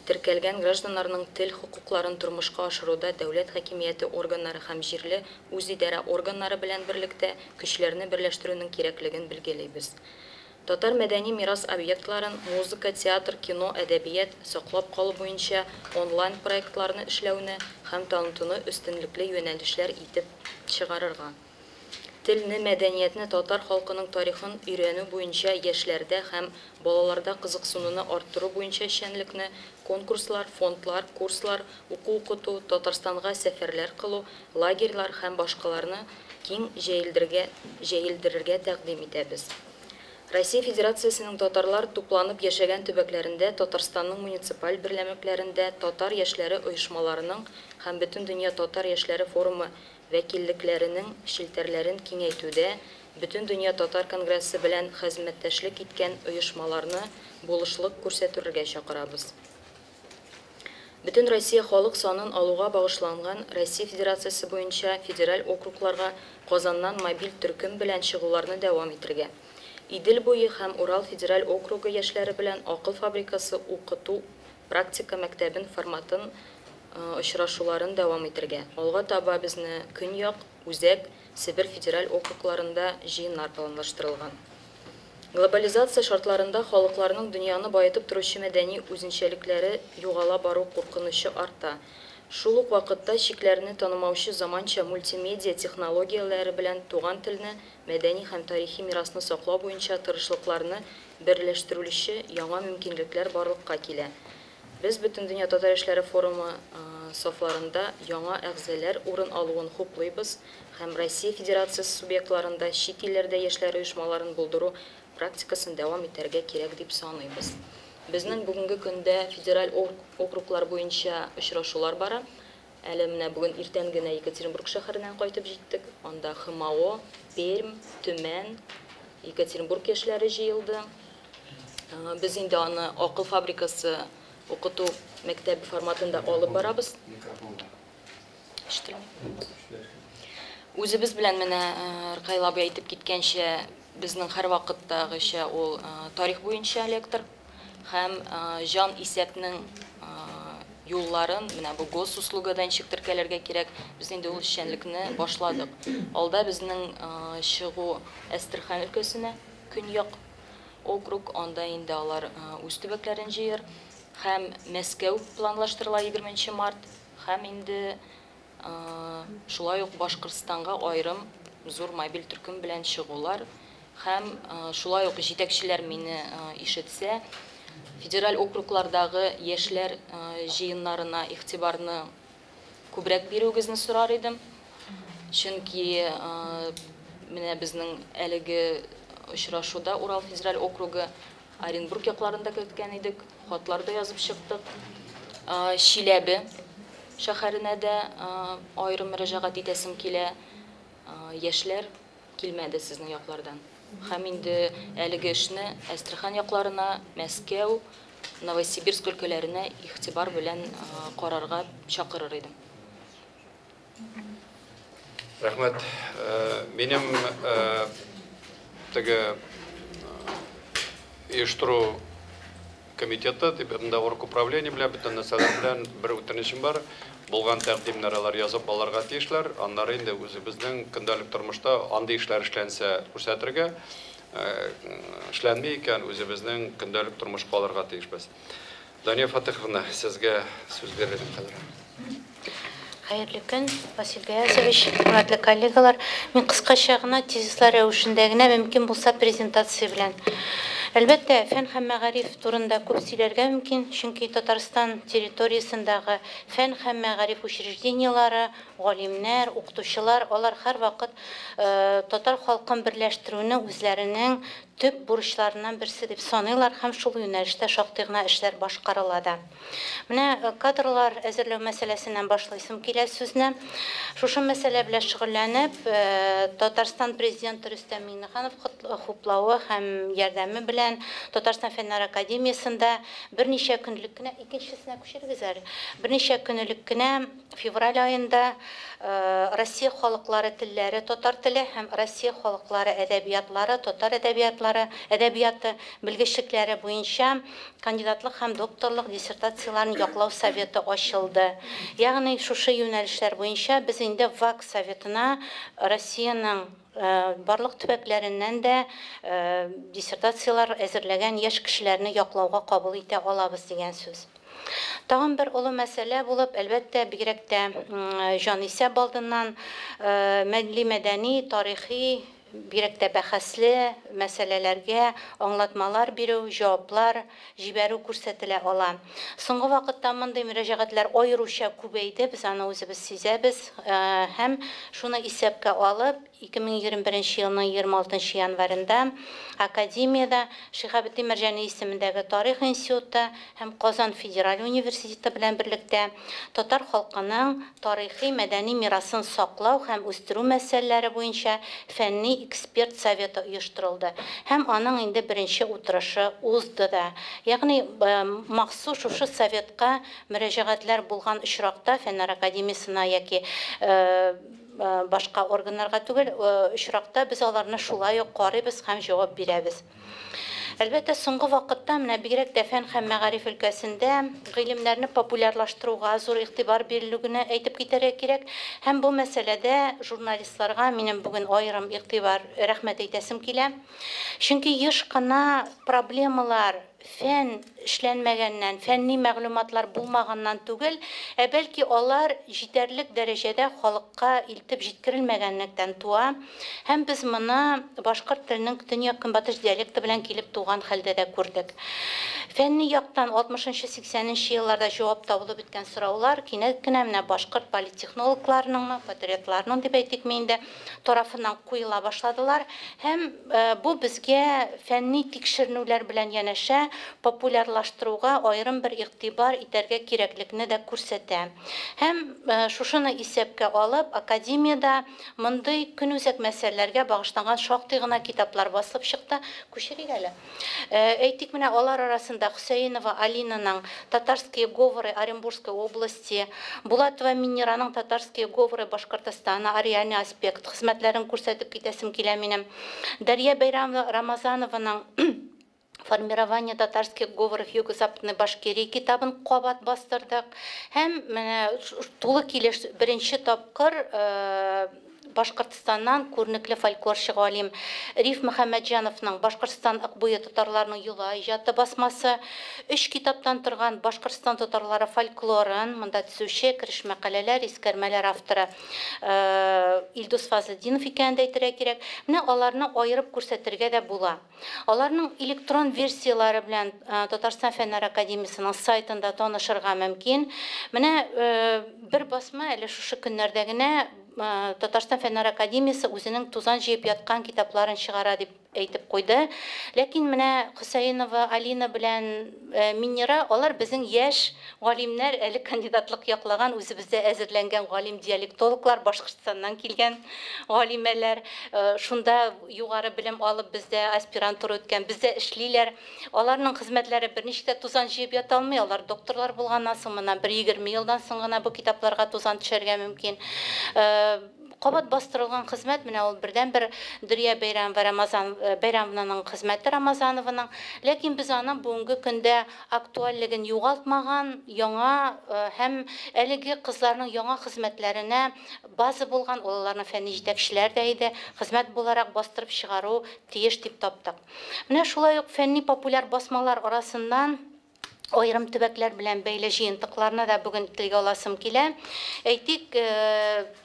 теркәлгән гражданнарның тел хукукларын тормышка ашыруда дәүләт хакимияте органнары һәм җирле үзидарә органнары белән берлектә көчләрне берләштерүнең кирәклеген билгеләйбез. Татар мәдәни мирас объектларын музыка, театр, кино, әдәбият саклап калу буенча онлайн проектларны эшләүне һәм танытуны өстенлекле юнәлешләр итеп чыгарырга. Телне, мәдәниятне, татар халкының тарихын өйрәнү буенча яшьләрдә һәм балаларда кызыксынуны арттыру буенча эшчәнлекне конкурслар, фондлар, курслар, уку-укыту, Татарстанга сәфәрләр кылу, лагерьлар һәм башкаларны киң җәелдерергә тәкъдим итәбез. Россия Федерациясының татарлар тупланып яшәгән төбәкләрендә, Татарстанның муниципаль берләмәкләрендә, татар яшьләре оешмаларының һәм бөтен дөнья татар яшьләре форумы вәкиллекләренең шелтәрләрен киңәйтүдә, бөтен дөнья татар конгрессы белән хезмәттәшлек иткән оешмаларны булышлык күрсәтергә чакырабыз. Бөтен Россия халык санын алуга багышланган Россия Федерациясе буенча федераль округларга Казаннан мобиль төркем белән чыгуларны дәвам итәргә. Идел буе һәм Урал федераль округы яшьләре белән акыл фабрикасы укыту практика мәктәбен форматын очрашуларын дәвам итәргә. Алга таба безне Көньяк, Үзәк, Себер федераль округларында җыеннар планлаштырылган. Глобализация шартларында халыкларның дөньяны баетып торучы мәдәни үзенчәлекләре югала бару куркынычы арта. Шул ук вакытта чикләрне танымаучы заманча мультимедиа технологияләре белән туган телне, мәдәни һәм тарихи мирасны саклау буенча тырышлыкларны берләштерүче яңа мөмкинлекләр барлыкка килә. Без бөтен дөнья татар эшләре форумы сафларында яңа әгъзалар урын алуын хуплыйбыз һәм Россия Федерациясе субъектларында чит илләрдә яшьләр оешмаларын булдыру практикасын дәвам итәргә кирәк дип саныйбыз. Безнең бүгенге көндә федераль округлар буенча очрашулар бара. Әле менә бүген иртән генә Екатеринбург шәһәреннән кайтып җиттек. Анда ХМАО, Пермь, Төмән, Екатеринбург яшьләре җыелды. Без инде аны акыл фабрикасы укыту мәктәбе форматында алып барабыз. Үзебез белән менә Ркайлаб әйтеп киткәнчә, безнең һәр вакыттагыча ул тарих буенча лектор һәм җан исәпнең юлларын менә бу госуслугадан чиктергәләргә кирәк. Без инде ул эшчәнлекне башладык. Алда безнең чыгу Әстерхан өлкәсенә, Көньяк округ, анда инде алар үз төбәкләрен җыер. Һәм Мәскәү планлаштырыла 20 март, һәм инде шулай ук Башкортстанга аерым зур мобиль төркем белән чыгулар, һәм шулай ук җитәкчеләр мине ишетсә, федераль округлардагы яшьләр җыеннарына игътибарны күбрәк бирүегезне сорар идем. Чөнки менә безнең әлеге очрашуда Урал федераль округы Оренбург якларында көткән идек, хатларда язып чыктык. Чиләбе шәһәренә дә аерым мөрәҗәгать итәсем килә. Яшьләр килмәде сезнең яклардан. Һәм инде әлеге эшне Әстерхан якларына, Мәскәү, Новосибирск өлкәләренә игътибар белән карарга чакырыр идем. Рәхмәт. Минем теге оештыру комитеты, тибетында оргуправление белән бөтен нәрсәләр белән бер үтенечем бар. Булган тәкъдимнәр язып аларга тиешләр. Аннары инде үзебезнең көндәлек тормышта андый эшләр эшләнсә күрсәтергә, эшләнми икән үзебезнең көндәлек тормышка алырга тиешбез. Дания Фатыховна, сезгә сүз бирелгән хәзер. Хәерле көн, Василий Гаязович, хөрмәтле коллегалар. Мин кыскача гына тезислар рәвешендә генә мөмкин булса презентация белән. Әлбәттә, фән һәм мәгариф турында күп сөйләргә мөмкин, чөнки Татарстан территориясендәге фән һәм мәгариф учреждениялары, галимнәр, укытучылар, алар һәр вакыт татар халкын берләштерүне үзләренең төп бурычларынан берсе дип саныйлар һәм шул юнәлештә шактый гына эшләр башкарыла да. Менә кадрлар әзерләү мәсьәләсеннән башлыйсым килә сүзне. Шушы мәсьәлә белән шөгыльләнеп, Татарстан президенты Рөстәм Миңнеханов хуплавы һәм ярдәме белән Татарстан Фәннәр академиясендә берничә көнлек кенә икенчесенә күчерегез әле. Берничә көнлек кенә февраль айында Россия халыклары телләре татар теле һәм Россия халыклары әдәбиятлары татар әдәбияты белгечлекләре буенча кандидатлык һәм докторлык диссертацияларын яклау советы ачылды. Ягъни шушы юнәлешләр буенча без инде ВАК советына Россиянең барлык төбәкләреннән дә диссертациялар әзерләгән яшь кешеләрне яклауга кабул итә алабыз дигән сүз. Тагын бер олы мәсьәлә булып, әлбәттә, бигрәк тә җанисәп алдыннан милли мәдәни, тарихи, бигрәк тә бәхәсле мәсьәләләргә аңлатмалар бирү, җаваплар җибәрү күрсәтелә ала. Соңгы вакытта мондый мөрәҗәгатьләр аеруча күбәйде, без аны үзебез сизәбез һәм шуны исәпкә алып 2021 елның 26 январында Академияда Шиһабетдин Мәрҗани исемендәге Тарих институты һәм Казан Федераль университеты белән берлектә татар халкының тарихи мәдәни мирасын саклау һәм үстерү мәсьәләләре буенча фәнни эксперт советы оештырылды. Һәм аның инде беренче утырышы узды да. Ягъни махсус шушы советка мөрәҗәгатьләр булган очракта Фәннәр академиясына яки башка органнарга түгел, очракта без аларны шулай ук карыйбыз һәм җавап бирәбез. Әлбәттә, соңгы вакытта менә бигрәк тә фән һәм мәгариф өлкәсендә гыйлемнәрне популярлаштыруга зур игътибар бирелүгенә әйтеп китәргә кирәк. Һәм бу мәсьәләдә журналистларга минем бүген аерым игътибар рәхмәт әйтәсем килә. Чөнки еш кына проблемалар фән эшләнмәгәннән, фәнни мәгълүматлар булмаганнан түгел, бәлки алар җитәрлек дәрәҗәдә халыкка илтеп җиткерелмәгәнлектән туа. Һәм без моны башкорт теленең төньяк-көнбатыш диалекты белән килеп туган хәлдә дә күрдек. Фәнни яктан 60-80 елларда җавап табылып беткән сораулар кинәт кенә менә башкорт политтехнологларының, патриотларның дип әйтикме инде тарафыннан куела башладылар. Һәм бу безгә фәнни тикшеренүләр белән янәшә популярлаштыруга аерым бер игътибар итәргә кирәклекне дә күрсәтә. Һәм шушыны исәпкә алып, академияда мондый көнүзәк мәсьәләләргә багышланган шактый гына китаплар басылып чыкты. Күчерик әле. Әйтик менә алар арасында Хусаинова Алинаның Татарские говоры Оренбургской области, Булатова Минираның Татарские говоры Башкортостана, ареальный аспект хезмәтләрен күрсәтеп китәсем килә минем. Дарья Рамазанованың формирование татарских говоров Юго-Западной Башкирии китабын кабат бастырдык. Һәм менә тулы килеш беренче тапкыр Башкортстаннан күренекле фольклорчы галим Риф Мөхәммәтҗановның Башкортстан ыкбуе татарларының юлы иҗаты басмасы, 3 китаптан торган Башкортстан татарлары фольклорын, монда төзүче, кириш мәкаләләр, искәрмәләр авторы Илдус Фазылдинов икәнен дә әйтергә кирәк. Менә аларны аерып күрсәтергә дә була. Аларның электрон версиялары белән Татарстан Фәннәр академиясының сайтында танышырга мөмкин. Менә бер басма әле шушы көннәрдә генә Татарстан Фәннәр академиясе үзенең тузан җыеп яткан китапларын чыгара дип әйтеп куйды. Ләкин менә Хусаинова Алина белән Минира, алар безнең яшь галимнәр, әле кандидатлык яклаган, үзебездә әзерләнгән галим диалектологлар, Башкортстаннан килгән галимәләр, шунда югары белем алып бездә аспирантура үткән, бездә эшлиләр. Аларның хезмәтләре берничә тузан җыеп ята алмый, алар докторлар булганнан соң менә 1-20 елдан соң гына бу китапларга тузан төшәргә мөмкин. Кабат бастырылган хезмәт менә ул бердән-бер Дөрья Бәйрәмованың хезмәте Рамазанованың, ләкин без аның бүгенге көндә актуальлеген югалтмаган, яңа һәм әлеге кызларның яңа хезмәтләренә база булган, улларның фәнни җитәкчеләр дә иде, хезмәт буларак бастырып чыгару тиеш дип таптык. Менә шулай ук фәнни популяр басмалар арасыннан аерым төбәкләр белән бәйле җыентыкларны да бүген телгә аласым килә. Әйтик,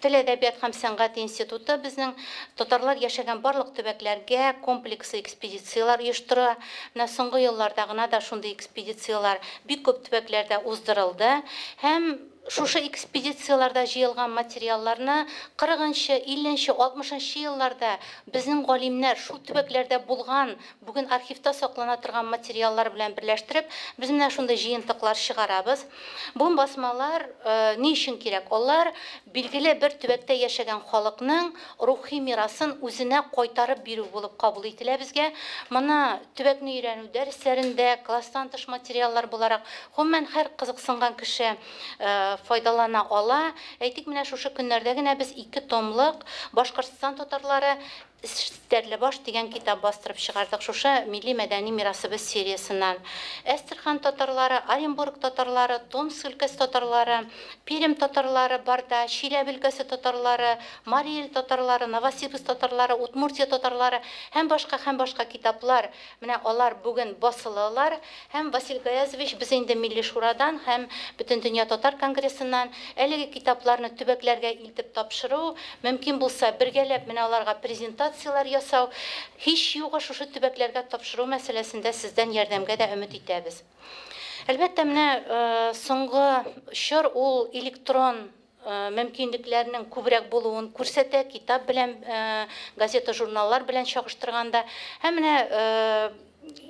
Тел әдәбият һәм сәнгать институты безнең татарлар яшәгән барлык төбәкләргә комплекс экспедициялар оештыра. Менә соңгы елларда гына да шундый экспедициялар бик күп төбәкләрдә уздырылды. Һәм шушы экспедицияларда җыелган материалларны 40-нчы, 50-нчы, 60-нчы елларда безнең галимнәр шул төбәкләрдә булган, бүген архивта саклана торган материаллар белән берләштереп, без менә шундый җыентыклар чыгарабыз. Бу басмалар ни өчен кирәк? Алар билгеле бер төбәктә яшәгән халыкның рухи мирасын үзенә кайтарып бирү булып кабул ителә безгә. Моны төбәкне өйрәнү дәресләрендә, класстан тыш материаллар буларак, гомумән һәр кызыксынган кеше файдалана ала. Әйтик, менә шушы көннәрдә генә без 2 томлык Башкортстан татарлары Стәрлебаш дигән китап бастырып чыгардык шушы милли мәдәни мирасыбыз сериясыннан. Әстерхан татарлары, Оренбург татарлары, Томск өлкәсе татарлары, Пермь татарлары барда, Чиләбе өлкәсе татарлары, Мари Ил татарлары, Новосибирск татарлары, Удмуртия татарлары һәм башка китаплар. Менә алар бүген басылалар. Һәм Васил Гаязович без инде Милли шурадан һәм Бөтен дөнья татар конгрессыннан әлеге китапларны төбәкләргә илтеп тапшыру, мөмкин булса бергәләп менә аларга презентация ясау, һич югы шушы төбәкләргә тапшыру мәсьәләсендә сездән ярдәмгә дә өмет итәбез. Әлбәттә, менә соңгы чор ул электрон мөмкинлекләрнең күбрәк булуын күрсәтә, китап белән, газета, журналлар белән чагыштырганда. Һәм менә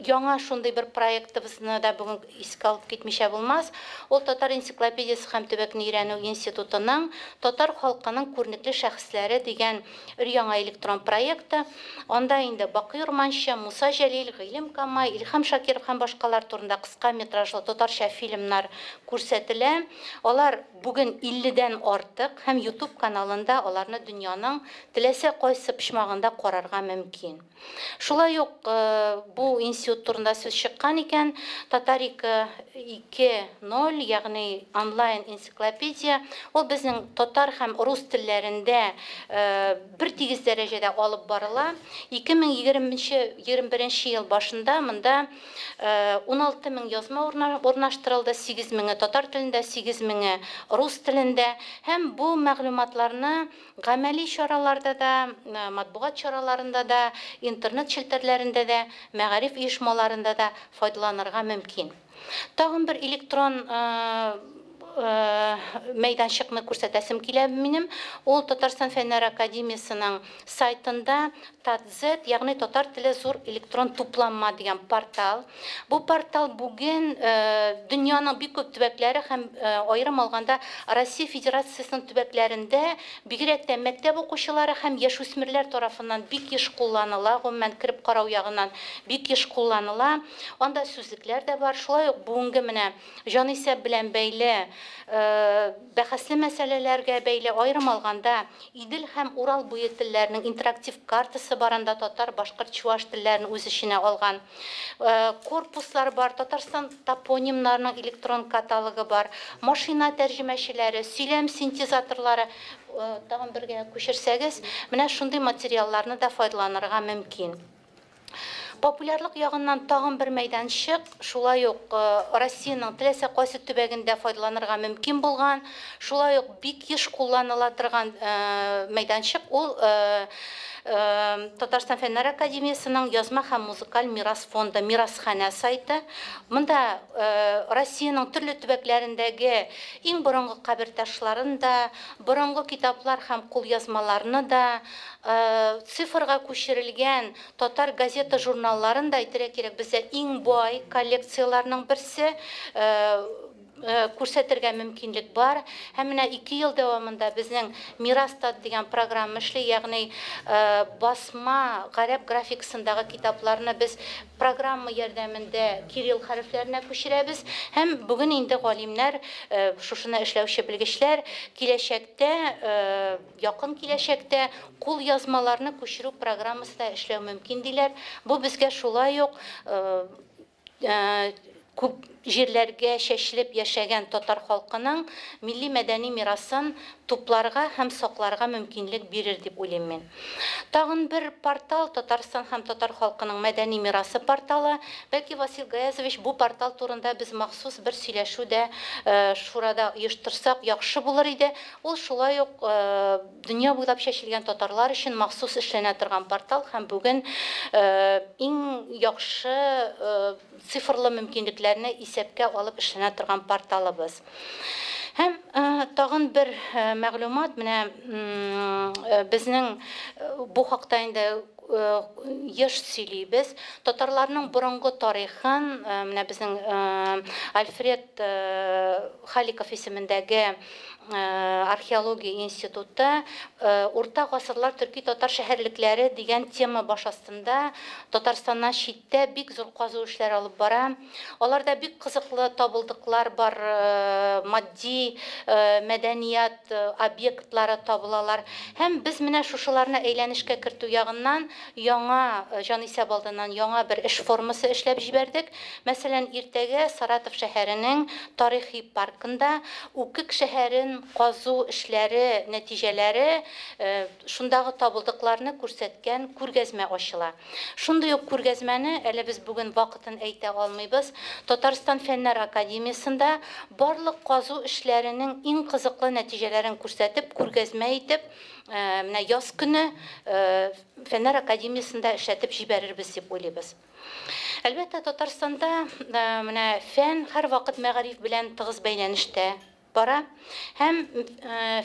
яңа шундый бер проектыбызны да бүген искә алып китмичә булмас. Ул Татар энциклопедиясе һәм төбәкне өйрәнү институтының татар халкының күренекле шәхесләре дигән яңа электрон проекты. Анда инде Бакый Урманчы, Муса Җәлил, Гыйлем Камай, Илһам Шакиров һәм башкалар турында кыска метражлы татарча фильмнар күрсәтелә. Алар бүген 50-дән артык һәм YouTube каналында аларны дөньяның теләсә кайсы почмагында карарга мөмкин. Шулай ук бу институт турында сүз чыккан икән, Татарика 2.0, ягъни онлайн энциклопедия, ул безнең татар һәм рус телләрендә бер тигез дәрәҗәдә алып барыла. 2021 ел башында монда 16,000 язма урнаштырылды, 8,000 татар телендә, 8,000 рус телендә. Һәм бу мәгълүматларны гамәли чараларда да, матбугат чараларында да, интернет челтәрләрендә дә, мәгариф оешмаларында да файдаланырга мөмкин. Тагын бер электрон мәйданчыкны күрсәтәсем килә минем. Ул Татарстан Фәннәр Академиясының сайтында TATZ, ягъни Татар теле зур электрон тупланма дигән портал. Бу портал бүген дөньяның бик күп төбәкләре һәм аерым алганда Россия Федерациясының төбәкләрендә бигрәк тә мәктәп укучылары һәм яшүсмерләр тарафыннан бик еш кулланыла, гомумән кирип карау ягыннан бик еш кулланыла. Анда сүзлекләр дә бар. Шулай ук бүгенге менә җанисәп белән бәйле бәхәсле мәсьәләләргә бәйле аерым алганда Идел һәм Урал буе телләренең интерактив картасы барында татар, башкорт, чуаш телләрен үз эченә алган. Корпуслар бар, Татарстан топонимнарының электрон каталогы бар, машина тәрҗемәчеләре, сөйләм синтезаторлары. Тагын бергә күчерсәгез, менә шундый материалларны да файдаланырга мөмкин. Популярлык ягыннан тагын бер мәйданчык, шулай ук Россиянең теләсә кайсы төбәгендә файдаланырга мөмкин булган, шулай ук бик еш кулланыла торган мәйданчык, ул Татарстан Фәннәр Академиясының язма һәм музыкаль мирас фонды Мирасхана сайты. Монда Россиянең төрле төбәкләрендәге иң борынгы каберташларын да, борынгы китаплар һәм кулъязмаларны да, цифрга күчерелгән татар газета журналларын да әйтергә кирәк, бездә иң бай коллекцияларның берсе күрсәтергә мөмкинлек бар. Һәм менә 2 ел дәвамында безнең Мирастат дигән программа эшли, ягъни басма гарәп графикасындагы китапларны без программа ярдәмендә кирилл хәрефләренә күчерәбез. Һәм бүген инде галимнәр, шушыны эшләүче белгечләр киләчәктә, якын киләчәктә кул язмаларны күчерү программасында эшләү мөмкин диләр. Бу безгә шулай ук күп җирләргә чәчелеп яшәгән татар халкының милли мәдәни мирасын тупларга һәм сакларга мөмкинлек бирер дип уйлыйм мин. Тагын бер портал, Татарстан һәм татар халкының мәдәни мирасы порталы. Бәлки Васил Гаязович бу портал турында без махсус бер сөйләшү дә шурада оештырсак яхшы булыр иде. Ул шулай ук дөнья буйлап чәчелгән татарлар өчен махсус эшләнә торган портал һәм бүген иң яхшы цифрлы мөмкинлекләрне исәпкә алып эшләнә торган порталыбыз. Һәм тагын бер мәгълүмат, менә безнең бу хакта инде еш сөйлибез. Татарларның борынгы тарихын, менә безнең Альфред Халиков исемендәге археология институты урта гасырлар төрки татар шәһәрлекләре дигән тема баш астында Татарстаннан читтә бик зур казу эшләре алып бара. Аларда бик кызыклы табылдыклар бар, матди мәдәният объектлары табылалар. Һәм без менә шушыларны әйләнешкә кертү ягыннан яңа җанисәп алдыннан яңа бер эш формасы эшләп җибәрдек. Мәсәлән, иртәгә Саратов шәһәренең тарихи паркында Үкек шәһәрен казу эшләре нәтиҗәләре шундагы табылдыкларны күрсәткән күргәзмә ачыла. Шундый ук күргәзмәне әле без бүген вакытын әйтә алмыйбыз. Татарстан Фәннәр академиясендә барлык казу эшләренең иң кызыклы нәтиҗәләрен күрсәтеп, күргәзмә итеп, менә яз көне Фәннәр академиясендә эшләтеп җибәрербез дип уйлыйбыз. Әлбәттә, Татарстанда менә фән һәр вакыт мәгариф белән тыгыз бәйләнештә бара. Һәм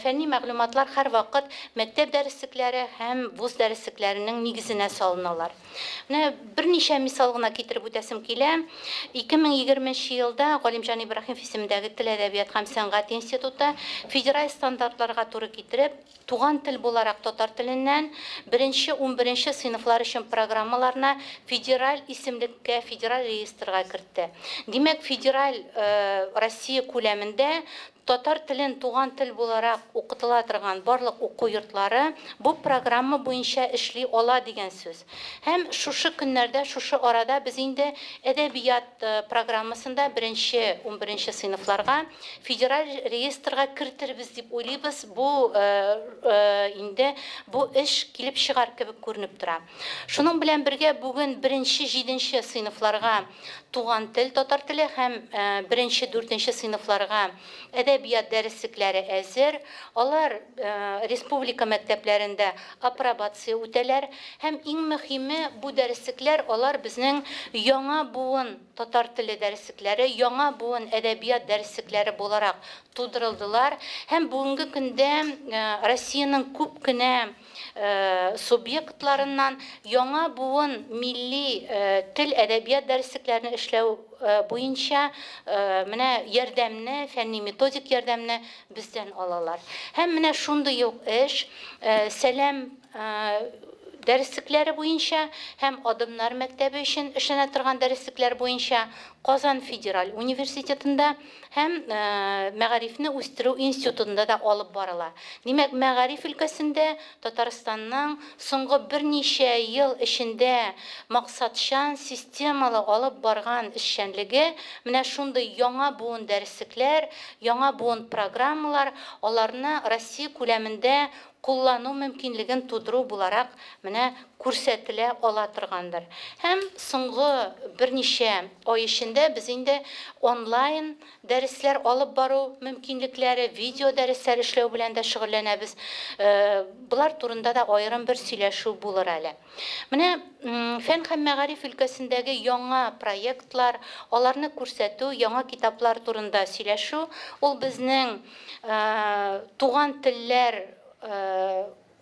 фәнни мәгълүматлар һәр вакыт мәктәп дәреслекләре һәм вуз дәреслекләренең нигезенә салыналар. Менә берничә мисал гына китереп үтәсем килә. 2020 елда Галимҗан Ибраһимов исемендәге Тел, әдәбият һәм сәнгать институты федераль стандартларга туры китереп, туган тел буларак татар теленнән 1-11 сыйныфлар өчен программаларына федераль исемлеккә, федераль реестрга кертте. Димәк, федераль Россия күләмендә татар телен туган тел буларак укытыла торган барлык уку йортлары бу программа буенча эшли ала дигән сүз. Һәм шушы көннәрдә, шушы арада біз инде әдәбият программасында 1-11 сыйныфларга федераль реестрга керттербез дип уйлыйбыз. Бу инде бу эш килеп чыгар кебек күренеп тора. Шуның белән бергә бүген 1-7 сыйныфларга туган тел, татар теле һәм 1-4 сыйныфларга әдәбият дәреслекләре әзер. Алар республика мәктәпләрендә апробация үтәләр һәм иң мөһиме бу дәреслекләр алар безнең яңа буын татар теле дәреслекләре, яңа буын әдәбият дәреслекләре буларак тудырылдылар һәм бүгенге көндә Россиянең күп кенә субъектларыннан яңа буын милли тел әдәбият дәреслекләрен эшләү буенча менә ярдәмне, фәнни методик ярдәмне бездән алалар. Һәм менә шундый ук эш сәлам дәреслекләре буенча һәм адымнар мәктәбе өчен эшләнә торган дәреслекләр буенча Казан федераль университетында һәм мәгарифне үстерү институтында да алып барыла. Димәк, мәгариф өлкәсендә Татарстанның соңгы берничә ел эчендә максатчан, системалы алып барган эшчәнлеге менә шундый яңа буын дәреслекләр, яңа буын программалар аларны Россия күләмендә куллану мөмкинлеген тудыру буларак менә күрсәтелә ала торгандыр. Һәм соңгы берничә ай эчендә без инде онлайн дәресләр алып бару мөмкинлекләре, видео дәресләр эшләү белән дә шөгыльләнәбез. Булар турында да аерым бер сөйләшү булыр әле. Менә фән һәм мәгариф өлкәсендәге яңа проектлар, аларны күрсәтү, яңа китаплар турында сөйләшү, ул безнең туган телләр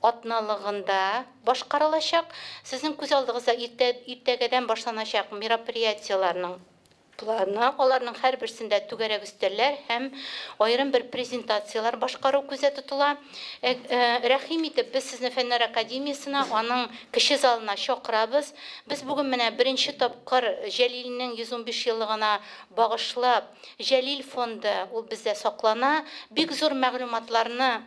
атналыгында башкарылачак. Сезнең күз алдыгызда иртәгәдән башланачак мероприятияларның планы, аларның һәр берсендә түгәрәк өстәлләр һәм аерым бер презентациялар башкару күздә тотыла. Рәхим итеп, без сезне Фәннәр академиясына, аның кеше залына чакырабыз. Без бүген менә беренче тапкыр Җәлилнең 115 еллыгына багышлап, Җәлил фонды ул бездә саклана. Бик зур мәгълүматларны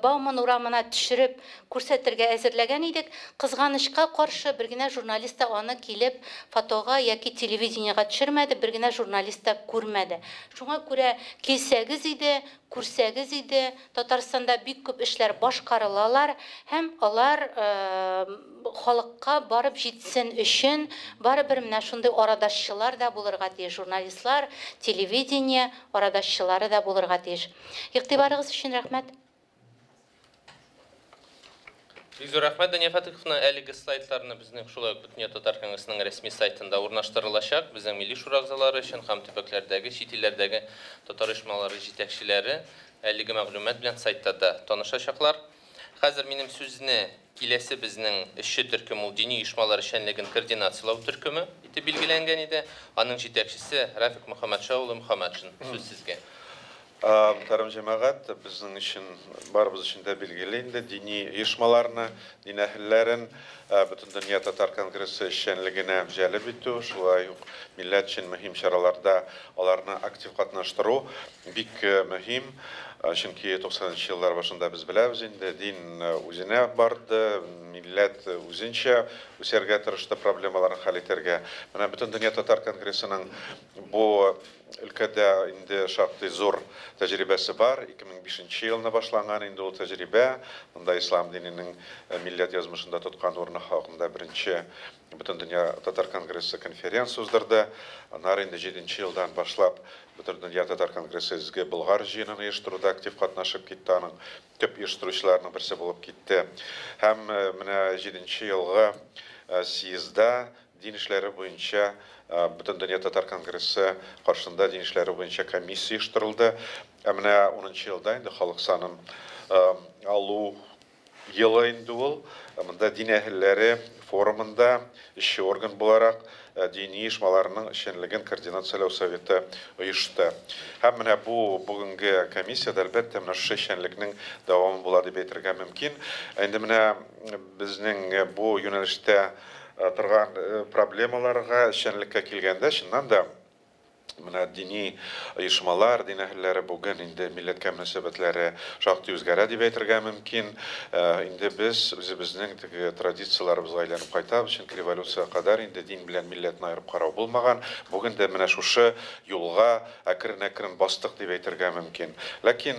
Бауман урамына төшереп күрсәтергә әзерләгән идек. Кызганычка каршы бер генә журналист та аны килеп фотога яки телевидениегә төшермәде, бер генә журналист та күрмәде. Шуңа күрә килсәгез иде, күрсәгез иде, Татарстанда бик күп эшләр башкарылалар һәм алар халыкка барып җитсен өчен барыбер менә шундый арадашчылар да булырга тиеш, журналистлар, телевидение арадашчылары да булырга тиеш. Игътибарыгыз өчен рәхмәт. Бик рәхмәт, Дания Фатыйховна. Әлеге слайдларны безнең шулай ук Бөтен Татар Кеңесенең рәсми сайтында урнаштырылачак. Безнең милли шура әгъзалары өчен һәм төбәкләрдәге, чит илләрдәге татар оешмалары җитәкчеләре әлеге мәгълүмат белән сайтта да танышачаклар. Хәзер минем сүзне киләсе безнең эшче төркем ул дини оешмалар эшчәнлеген координациялау төркеме итеп билгеләнгән иде. Аның җитәкчесе Рафик Мөхәммәтша улы Мөхәммәтшин. Сүз сезгә. Muhterem cemaat, bizning için barımız için de bilgiliydi. Dini oysmalarını, din ehillerin bütün dünya Tatar Kongresi işçiligine celp ettu. Şulay millet için mühim şaralarda onlarını aktif katnaştırу bik mühim. Çünkü 90'lı yıllar başında biz biliriz indi din üzerine bardı, millet üzerince üserge tırıştı problemaların hal eterge. Bana bütün dünya Tatar Kongresi'nin bu ülkede indi şartı zor tecrübesi var. 2005 yılına başlanan indi o tecrübe. Bunda İslam dininin millet yazmışında tutkan ornu hakkında birinci bütün dünya Tatar Kongresi konferans uzdurdu. Onlar indi 7. yıldan başlap bütün dünya Tatar Kongresi izge Bulgar jinin uyuşturuda aktif katnaşıp gitti. Anın tüp uyuşturucularının birisi bulup gitti. Hem 7. yılga siyizde din işleri boyunca bütün dünya Tatar Kongresi karşısında din işleri boyunca komissiya uyuşturuldu. Hem 10. yılda indi halk sanın alu yılı indi ol. Bunda din ehilleri forumunda işçi organ bularak dini işmalarının işçiligin koordinasiyalау советі uyuştu. Hem bu bugünkü komissiyada elbette şu işçiliknin devamı buladı deb aytırga mümkün. Endi bizning bu yönelişte turgan problemalarga işçilikka kelgende şundan da dini uyuşmalar, din ehilleri bugün indi millet münasebetleri şaktı özgərə deb aytırga mümkün. Indi biz bizning tradisiyalarımızga aylanıp qaytabız. Çünki revolюция kadar indi din bilen milletni ayırıp qarau bulmagan. Bugün de mena şuшы yolga akrin bastık deb aytırga mümkün. Lakin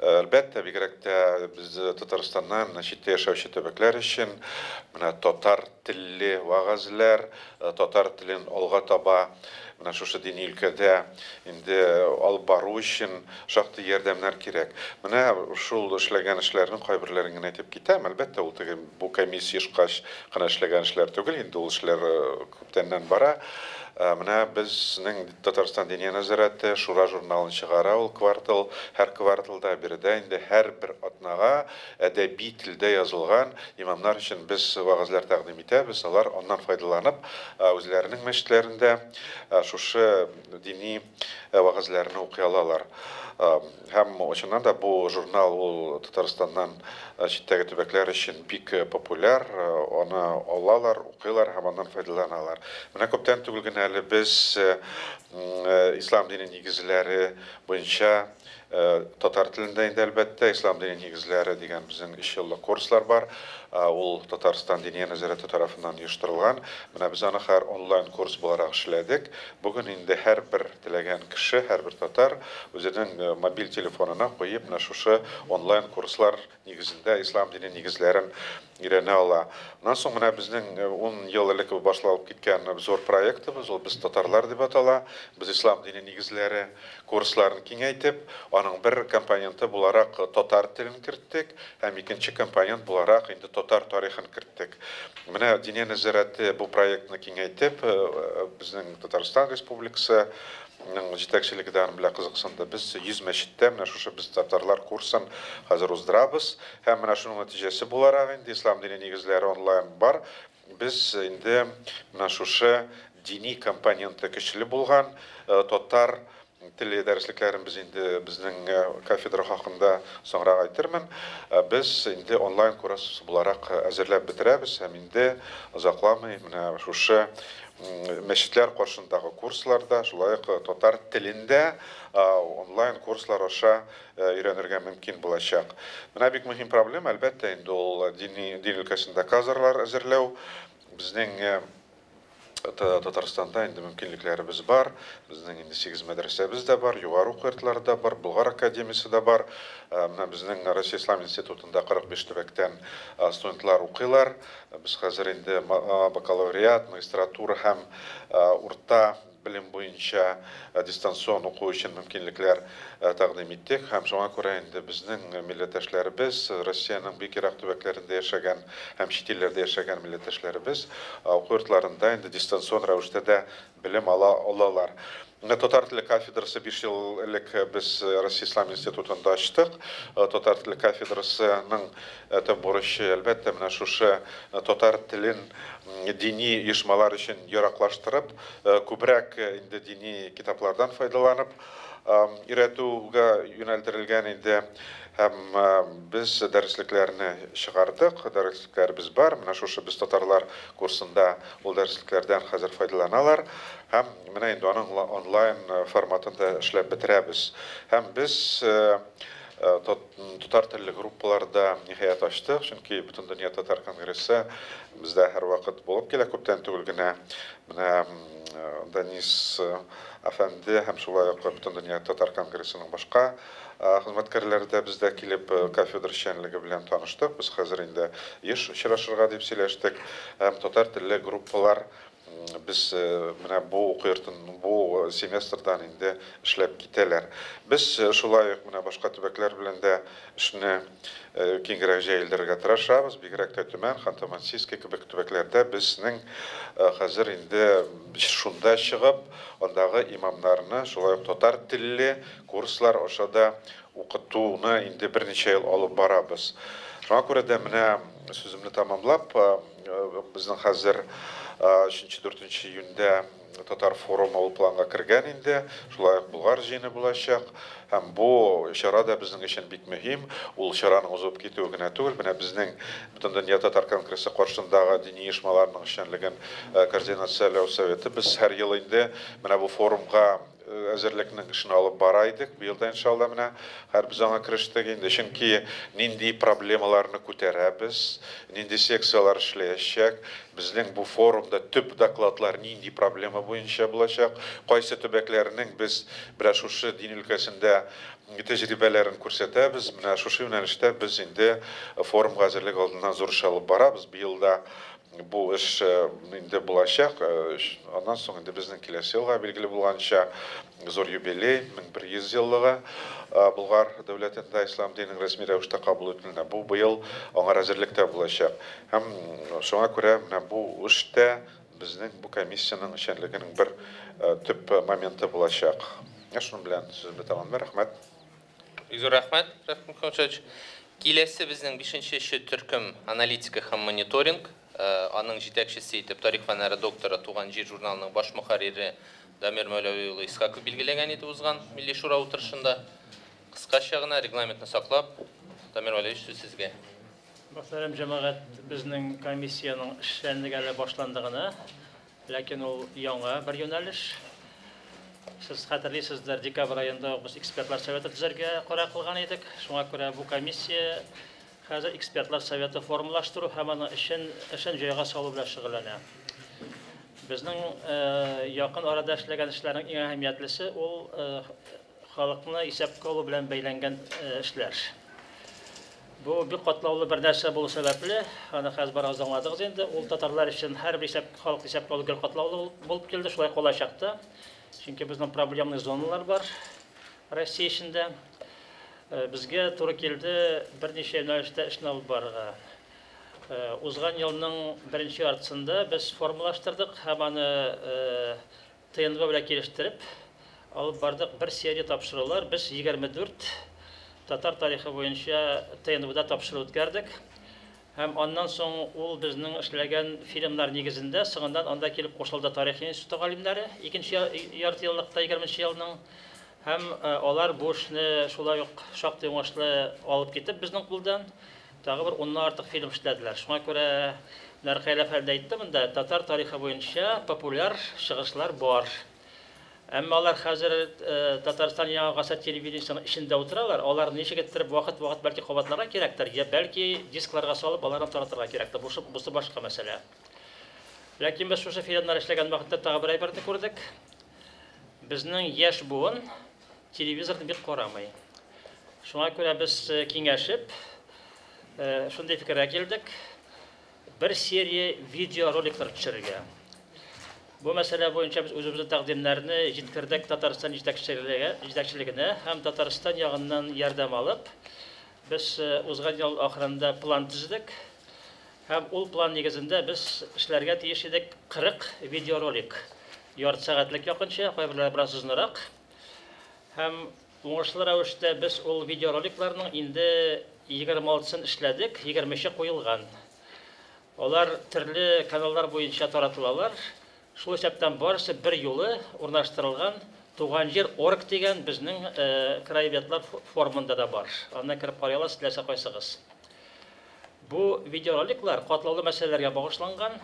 elbette bigrekte biz Tataristan'dan çitdə yaşaучы төбәкләр için tatar tilli vağazlar, tatar tilin olga taba şu dini ülkede indi alıp baru için şaktı yardımlar gerek. Şul işlegen işlerinin kaybırlarını aytып kitem. Elbette bu komissiya işkaş qana işlegen işler tugul. Indi ol işler köptenden bara. Bizning Tataristan Diniya Nazarati Şura jurnalını çıqara ol kvartal. Her kvartalda birde indi her bir atnağa edebi tilde yazılgan imamlar için biz vağızlar təqdim etəbiz. Onlar ondan faydalanıp özlerinin meşitlerinde şuшы dini vağızlarını okuyalarlar. Hem oçundan da bu jurnal ol Tataristan'dan çittəgi tübəklər için pik popüler. Onu alalar, okuyarlar, hem ondan faydalanalar. Köpten tügülgün əli biz İslam dinin negizləri boyunca Tatar tilinde indi elbette İslam dinin negizləri degan bizning 3 yıllık kurslar var. Ol Tataristan Diniya Nazarati tarafından uyuşturulgan. Biz onu her online kurs bularak işledik. Bugün indi her bir dilegen kişi, her bir Tatar özünün mobil telefonuna koyup şuшы online kurslar negizinde İslam dini negizlerin irene ala. Ondan sonra bizning 10 yıl ilk başlanıp gitken zor proyektimiz, biz Tatarlar deb atala. Biz İslam dini negizleri kurslarını kengaytip, onun bir komponenti bularak Tatar tilini kirittik, hem ikinci komponent bularak indi Tatar tarixini kirittik. Diniya Nazarati bu proyektni kengaytip, bizning Tataristan Respublikası жетекчилигиден bilen kızıksında biz 100 meşitte biz Tatarlar kursan hazır uzdırabız. Hem şunun neticesi bularak indi İslam dini negizleri online var. Biz indi şuшы dini komponenti kişili bulgan Tatar tili dersliklerimiz indi bizning kafedra hakkında sonra aytırmın. Biz indi online kurs bularak hazırlap bitirəbiz. Hem indi uzaklamay şuшы meşitler karşısındaki kurslarda, şulayık Tatar tilinde online kurslar aşağı öğrenirge mümkün bulacak. Bik mühim problem elbette indi ol din ülkesinde kazarlar hazırlav. Bizning Tataristonda indi mümkünliklerimiz var. Bizning indi 8 medresemiz de var, yuvarı okuyarlar da var, Bulgar Akademisi de var. Bizning Rusya İslam İnstitutunda 45 tübekten studentlar okuylar. Biz hazır indi bakaloriyat, magistratura hem orta білім бойынша дистанцион оқу үшін мүмкінліктер тақдим еттік. Һәм шуңа күрә инде безнең милләттәшләребез, Россияның бик ерак төбәкләрендә яшәгән һәм чит илләрдә яшәгән милләттәшләребез уку йортларында инде дистанцион рәвештә дә белем алалар. Татар теле кафедрасы 5 ел элек без Россия Ислам институтында ачтык. Татар теле кафедрасының төп бурычы әлбәттә менә шушы татар телен дини оешмалар өчен яраклаштырып, күбрәк инде дини китаплардан файдаланып, өйрәтүгә юнәлдерелгән инде. Һәм без дәреслекләрне чыгардык, дәреслекләребез бар. Менә шушы без татарлар курсында ул дәреслекләрдән хәзер файдаланалар. Һәм менә инде аның онлайн форматында эшләп бетерәбез. Һәм без татар телле группаларда ниһаять ачтык, чөнки бөтен дөнья татар конгрессы бездә һәр вакыт булып килә, күптән түгел генә. Менә Данис әфәнде һәм шулай ук бөтен дөнья татар конгрессының башка хезмәткәрләре дә бездә килеп кафедра эшчәнлеге белән таныштык. Без хәзер инде еш очрашырга дип сөйләштек. Һәм татар телле группалар biz менә бу уку йортын бу семестрдан инде эшләп китәләр. Без шулай ук менә башка төбәкләр белән дә эшне киңрәк җәелдерергә тырышабыз. Бигрәк тә Төмән, Ханты-Мансийск кебек төбәкләрдә безнең хәзер инде шунда чыгып, андагы имамнарны шулай ук татар телле курслар ошада укытуны инде берничә ел алып барабыз. Шуңа күрә дә менә сүземне тәмамлап, безнең хәзер 3-4 июньдә татар форумы ул планга кергән инде. Шулай ук Болгар җыены булачак. Һәм бу чара да безнең өчен бик мөһим. Ул чараның узып китүе генә түгел, менә безнең бөтен дөнья татар конгрессы каршындагы дини оешмаларның эшчәнлеген координацияләү советы без һәр ел инде менә бу форумга әзерлекнең эшен алып бара идек. Быел да иншалла менә һәр без аңа керештек инде, чөнки нинди проблемаларны күтәрәбез, нинди секциялар эшләячәк, безнең бу форумда төп докладлар нинди проблема буенча булачак, кайсы төбәкләрнең без бераз шушы дин өлкәсендә тәҗрибәләрен күрсәтәбез. Менә шушы юнәлештә без инде форумга әзерлек алдыннан зур эш алып барабыз. Быел да бу эш инде булачак. Аннан соң инде безнең киләсе елга билгеле булганча зур юбилей, 1100 еллыгы Болгар дәүләтендә ислам динен рәсми рәвештә кабул ителүне. Бу быел аңар әзерлектә булачак. Һәм шуңа күрә менә бу эштә безнең бу комиссияның эшчәнлегенең бер төп моменты булачак. Шуның белән сүзне тәмамлыйм. Рәхмәт. Зур рәхмәт, Рәхмәт Хәмшәч. Киләсе безнең 5-нче төркем аналитика һәм мониторинг, аның җитәкчесе итеп тарих фәннәре докторы Туган җир журналының баш мөхәррире Дамир Мәүләви улы Исхаков билгеләгән иде узган милли шура утырышында. Кыскача гына регламентны саклап, Дамир Мәүләви сүз сезгә. Мөхтәрәм җәмәгать, безнең комиссияның эшчәнлеге әле башландыгына, ләкин ул яңа бер юнәлеш. Siz хәтерлисездер, декабрь аенда без экспертлар советы төзәргә карар кылган идек. Шуңа күрә бу комиссия хәзер экспертлар советы формалаштыру һәм аны эшен җайга салу белән шөгыльләнә. Безнең якын арада эшләгән эшләрнең иң әһәмиятлесе ул халыкны исәпкә алу белән бәйләнгән эшләр. Бу бик катлаулы бер нәрсә булу сәбәпле, аны хәзер барыгыз аңладыгыз инде. Ул татарлар өчен һәрбер халык исәпкә алу гел катлаулы булып килде, шулай калачакта. Чөнки безнең проблемный зоналар бар Россия эчендә. Безгә туры килде берничә юнәлештә эшне алып барырга. Узган елның беренче яртысында без формалаштырдык һәм аны ТНВ белән килештереп алып бардык. Бер серия тапшырулар без 24 татар тарихы буенча ТНВда тапшыру үткәрдек. Һәм аннан соң ул безнең эшләгән фильмнар нигезендә соңыннан анда килеп кушылды тарих институты галимнәре 2нче ярты еллыкта 20нче елның. Һәм алар бу эшне шулай ук шактый уңышлы алып китеп безнең кулдан тагы бер 10 артык фильм эшләделәр. Шуңа күрә Нәрхәйлә фәлдә әйтте монда татар тарихы буенча популяр чыгышлар бар. Әмма алар хәзер Татарстан яңа гасыр телевидениесының эчендә утыралар. Алар ничек иттереп вакыт-вакыт бәлки кабатларга кирәктер, я бәлки дискларга салып аларны таратырга кирәктер. Бусы башка мәсьәлә. Ләкин без шушы фильмнар эшләгән вакытта тагы бер әйберне күрдек. Безнең яшь буын телевизорны бик карамый. Шуңа күрә без киңәшеп шундый фикергә килдек. Бер серия видеороликлар төшерергә. Бу мәсьәлә буенча без үзебезнең тәкъдимнәрне җиткердек Татарстан җитәкчелегенә һәм Татарстан ягыннан ярдәм алып, без узган ел ахырында план төздек. Һәм ул план нигезендә без эшләргә тиеш идек 40 видеоролик. Ярты сәгатьлек якынча, кайберләре бераз озынрак. Һәм уңышлы рәвештә без ул видеороликларның инде 26-сын эшләдек, 20-ші куелган. Алар төрле каналлар буенча таратылалар. Шул исәптән барысы бер юлы урнаштырылган Туган җир орг дигән безнең краеведлар форумында да бар. Аны кирип карый аласыз, теләсә кайсыгыз. Бу видеороликлар катлаулы мәсьәләләргә багышланган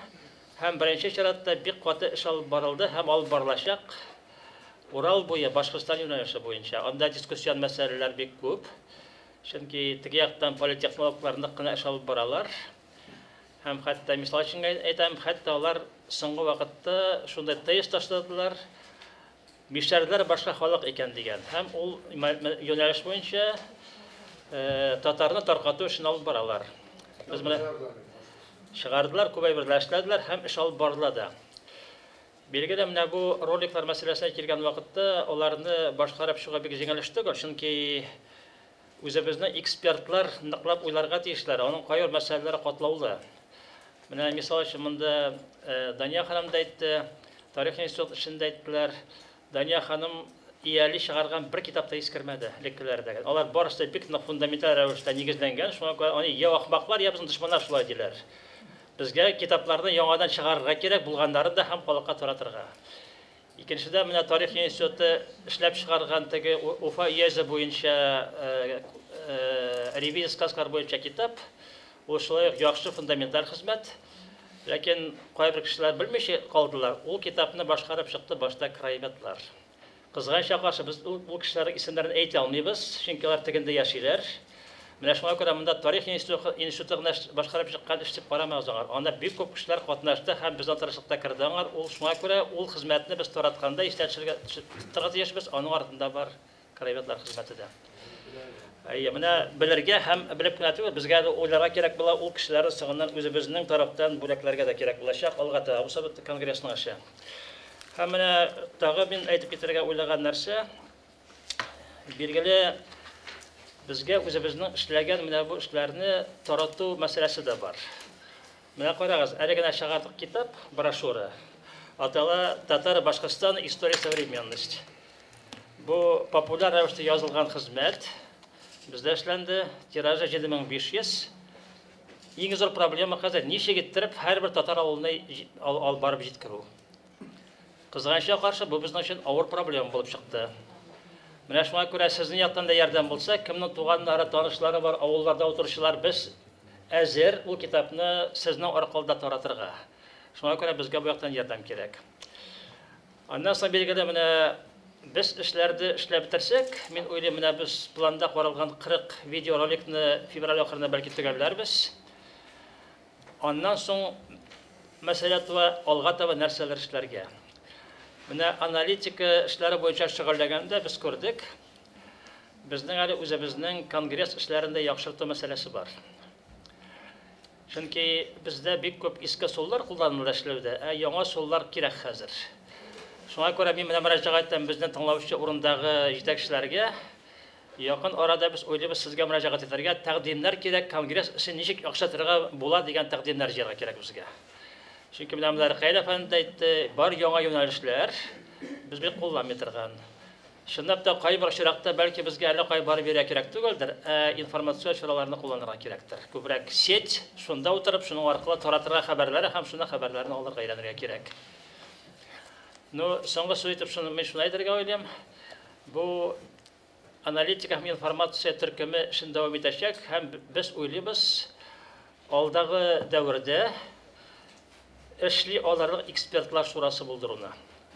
һәм беренче чиратта бик каты эш алып барылды һәм алып барылачак. Урал буе Башкортстан юнәлеше буенча. Анда дискуссион мәсьәләләр бик күп. Чөнки теге яктан политехнологлар нык кына эш алып баралар. Һәм хәтта мисал өчен әйтәм, хәтта алар соңгы вакытта шундай тез ташладылар. Мишәрләр башка халык икән дигән. Һәм ул юнәлеш буенча татарны таркату эшен алып баралар. Без менә чыгардылар, күбәйберләр эшләделәр һәм эш алып бардылар да. Билгеле менә бу роликлар мәсьәләсенә килгән вакытта аларны башкарып чыга бик җиңелеш түгел, чөнки үзебезнең экспертлар ныклап уйларга тиешләр, аның кайбер мәсьәләләре катлаулы. Менә мисал өчен монда Дания ханым да әйтте, тарих институты эшендә әйттеләр. Дания ханым ияли чыгарган бер китапта искермәде лекцияләрдә. Алар барысы бик фундаменталь рәвештә нигезләнгән, шуңа күрә аны я ахмаклар, я безнең дошманнар шулай диләр. Безгә китапларны яңадан чыгарырга кирәк, булганнарын да һәм халыкка таратырга. Икенчедә менә тарих институты эшләп чыгарган теге Уфа иязе буенча ревизия сказкалар буенча китап. Ул шулай яхшы фундаменталь хезмәт. Ләкин кайбер кешеләр белмичә калдылар. Ул китапны башкарып чыкты башта краеведлар. Кызганча каршы без ул кешеләрнең исемнәрен әйтә алмыйбыз, чөнки алар тегендә яшиләр. Менә шуңа күрә монда тарих институты башкарып чыккан эш дип карамагыз аңар. Анда бик күп кешеләр катнашты һәм безнең тырышлыкта кирде аңар. Ул шуңа күрә ул хезмәтне без таратканда истәчелгә торган яшбез, аның артында бар краеведлар хезмәте дә. Менә белергә һәм белеп кенә түгел, безгә уйларга кирәк була, ул кешеләрне сыгыннан үзебезнең тарафтан бүләкләргә дә кирәк булачак, алгата, бу сабат конгрессның эше. Һәм менә тагы мин әйтеп китәргә уйлаган нәрсә, билгеле безгә үзебезнең эшләгән менә бу эшләрне тарату мәсьәләсе дә бар. Менә карагыз, әле генә чыгардык китап, брошюра. Атала Татар Башкортстан история современность. Бу популяр рәвештә язылган хезмәт. Бездә эшләнде, тиражы 7500. Иң зур проблема хәзер ничек иттереп һәрбер татар авылына алып барып җиткерү. Кызганча каршы бу безнең өчен авыр проблема булып чыкты. Менә шуңа күрә сезнең яктан да ярдәм булса, кемнең туганнары, танышлары бар, авылларда утыручылар, без әзер ул китапны сезнең аркылда таратырга. Шуңа күрә безгә бу яктан ярдәм кирәк. Аннан соң билгеле менә без эшләрде эшләп бетерсәк, мин уйлыйм, менә без планда каралган 40 видеороликны февраль ахырында бәлки төгәлләрбез. Аннан соң мәсьәлә туа алга таба нәрсәләр эшләргә. Менә аналитика эшләре буенча шөгыльләгәндә без күрдек. Безнең әле үзебезнең конгресс эшләрендә яхшырту мәсьәләсе бар. Чөнки бездә бик күп иске суллар кулланыла эшләүдә, яңа суллар кирәк хәзер. Шуңа күрә мин менә мөрәҗәгать иттем безнең тыңлаучы урындагы җитәкчеләргә. Якын арада без уйлыйбыз сезгә мөрәҗәгать итәргә, тәкъдимнәр кирәк, конгресс эшен ничек яхшыртырга була дигән тәкъдимнәр җыярга кирәк безгә. Чөнки менә монда Хәйлә әфәнде әйтте, бар яңа юнәлешләр без бик кулланмый торган. Шундый да кайбер очракта бәлки безгә әле кайбар бирә кирәк түгелдер, информация чараларны кулланырга кирәктер. Күбрәк сеть, шунда утырып, шуның аркылы таратырга хәбәрләре һәм шуның хәбәрләрне алырга өйрәнергә кирәк. Ну, соңгы сүз итеп мен шуны әйтергә уйлыйм. Бу аналитика һәм информация төркеме эшен дәвам итәчәк һәм без уйлыйбыз, алдагы дәврдә эшли аларлык экспертлар шурасы булдыруны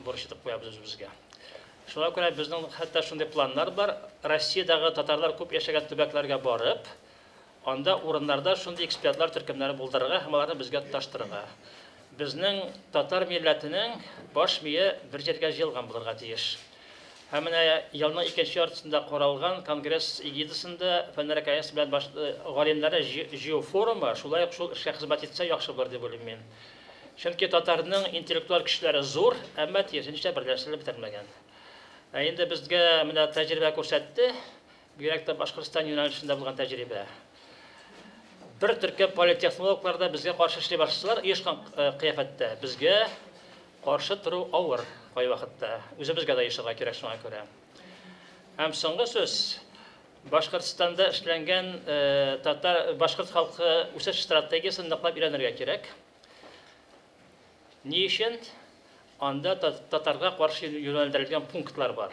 бурыч итеп куябыз үзебезгә. Шуңа күрә безнең хәтта шундый планнар бар. Россиядагы татарлар күп яшәгән төбәкләргә барып, анда урыннарда шундый экспертлар төркемнәре булдырырга һәм аларны безгә тоташтырырга. Безнең татар милләтенең баш мие бер җиргә җыелган булырга тиеш. Һәм менә елның 2нче яртысында каралган конгресс эгидасында фәннәр академиясе белән галимнәре җыю форумы шулай ук шул эшкә хезмәт итсә яхшы булыр дип уйлыйм мин. Чөнки татарның интеллектуаль көчләре зур, әмма тиешенчә берләштерелеп бетермәгән. Инде безгә менә тәҗрибә күрсәтте, бигрәк тә Башкортстан юнәлешендә булган тәҗрибә. Bir Türkiye политехнологлар да безгә каршы эшли башлыйлар, оешкан кыяфәттә. Безгә каршы тору авыр кай вакытта. Үзебезгә дә яшәргә кирәк шуңа күрә. Һәм соңгы сүз, Башкортстанда эшләнгән башкорт халкы үсеш стратегиясын ныклап өйрәнергә кирәк. Ни өчен? Анда татарга каршы юнәлдерелгән пунктлар бар.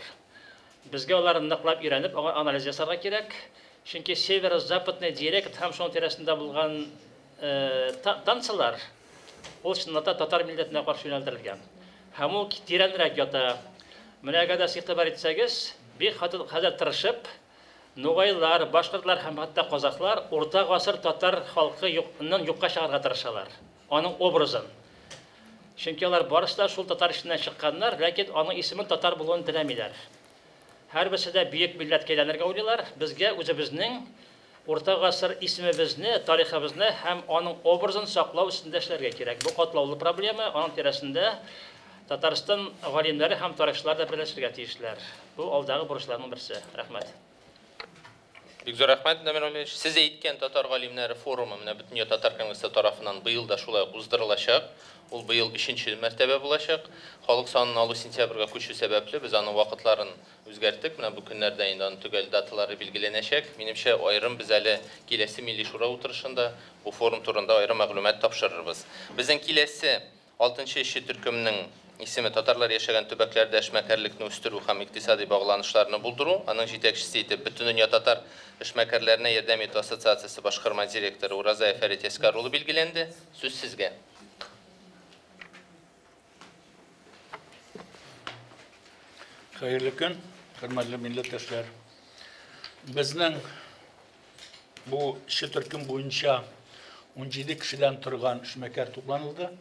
Безгә аларны ныклап өйрәнеп, анализ ясарга кирәк. Чөнки северо-западный диалект һәм шуның тирәсендә булган танцлар ул чынлыкта татар милләтенә каршы юнәлдерелгән. Һәм ул тирәнрәк ята. Менә әгәр игътибар итсәгез, бик хәзер тырышып, нугайлар, башкортлар һәм хәтта казаклар урта гасыр татар халкының юкка чыгарга тырышалар. Аның образын. Чөнки алар барысы да шул татар ишеннән чыкканнар, ләкин аның исемен татар булуын теләмиләр. Һәрберсе дә бөек милләткә әйләнергә уйлыйлар. Безгә үзебезнең урта гасыр исемебезне, тарихыбызны һәм аның образын саклау өстендә эшләргә кирәк. Бу катлаулы проблема, аның тирәсендә Татарстан галимнәре һәм тарихчылар да берләшергә тиешләр. Бу алдагы бурычларның берсе. Рәхмәт. Бик зур рәхмәт, Дамир Алиевич. Сез әйткән татар галимнәре форумы менә Бөтен татар конгрессы тарафыннан быел да шулай уздырылачак. Ул быел 3нче мәртәбә булачак. Халык санын алу сентябрьгә күчү сәбәпле без аның вакытларын үзгәрттек. Менә бу көннәрдә инде аның төгәл даталары билгеләнәчәк. Минемчә, аерым без әле киләсе милли шура утырышында бу форум турында аерым мәгълүмат тапшырырбыз. Безнең киләсе 6нчы эшче төркемнең исеме татарлар яшәгән төбәкләрдә эшмәкәрлекне үстерү һәм икътисади багланышларны булдыру. Аның җитәкчесе итеп Бөтен дөнья татар эшмәкәрләренә ярдәм итү ассоциациясе башкарма директоры Уразаев Фәрит Яскар улы билгеләнде. Сүз сезгә. Хәерле көн, хөрмәтле милләттәшләр. Безнең бу эшче төркем буенча 17 кешедән торган эшмәкәр тупланылды.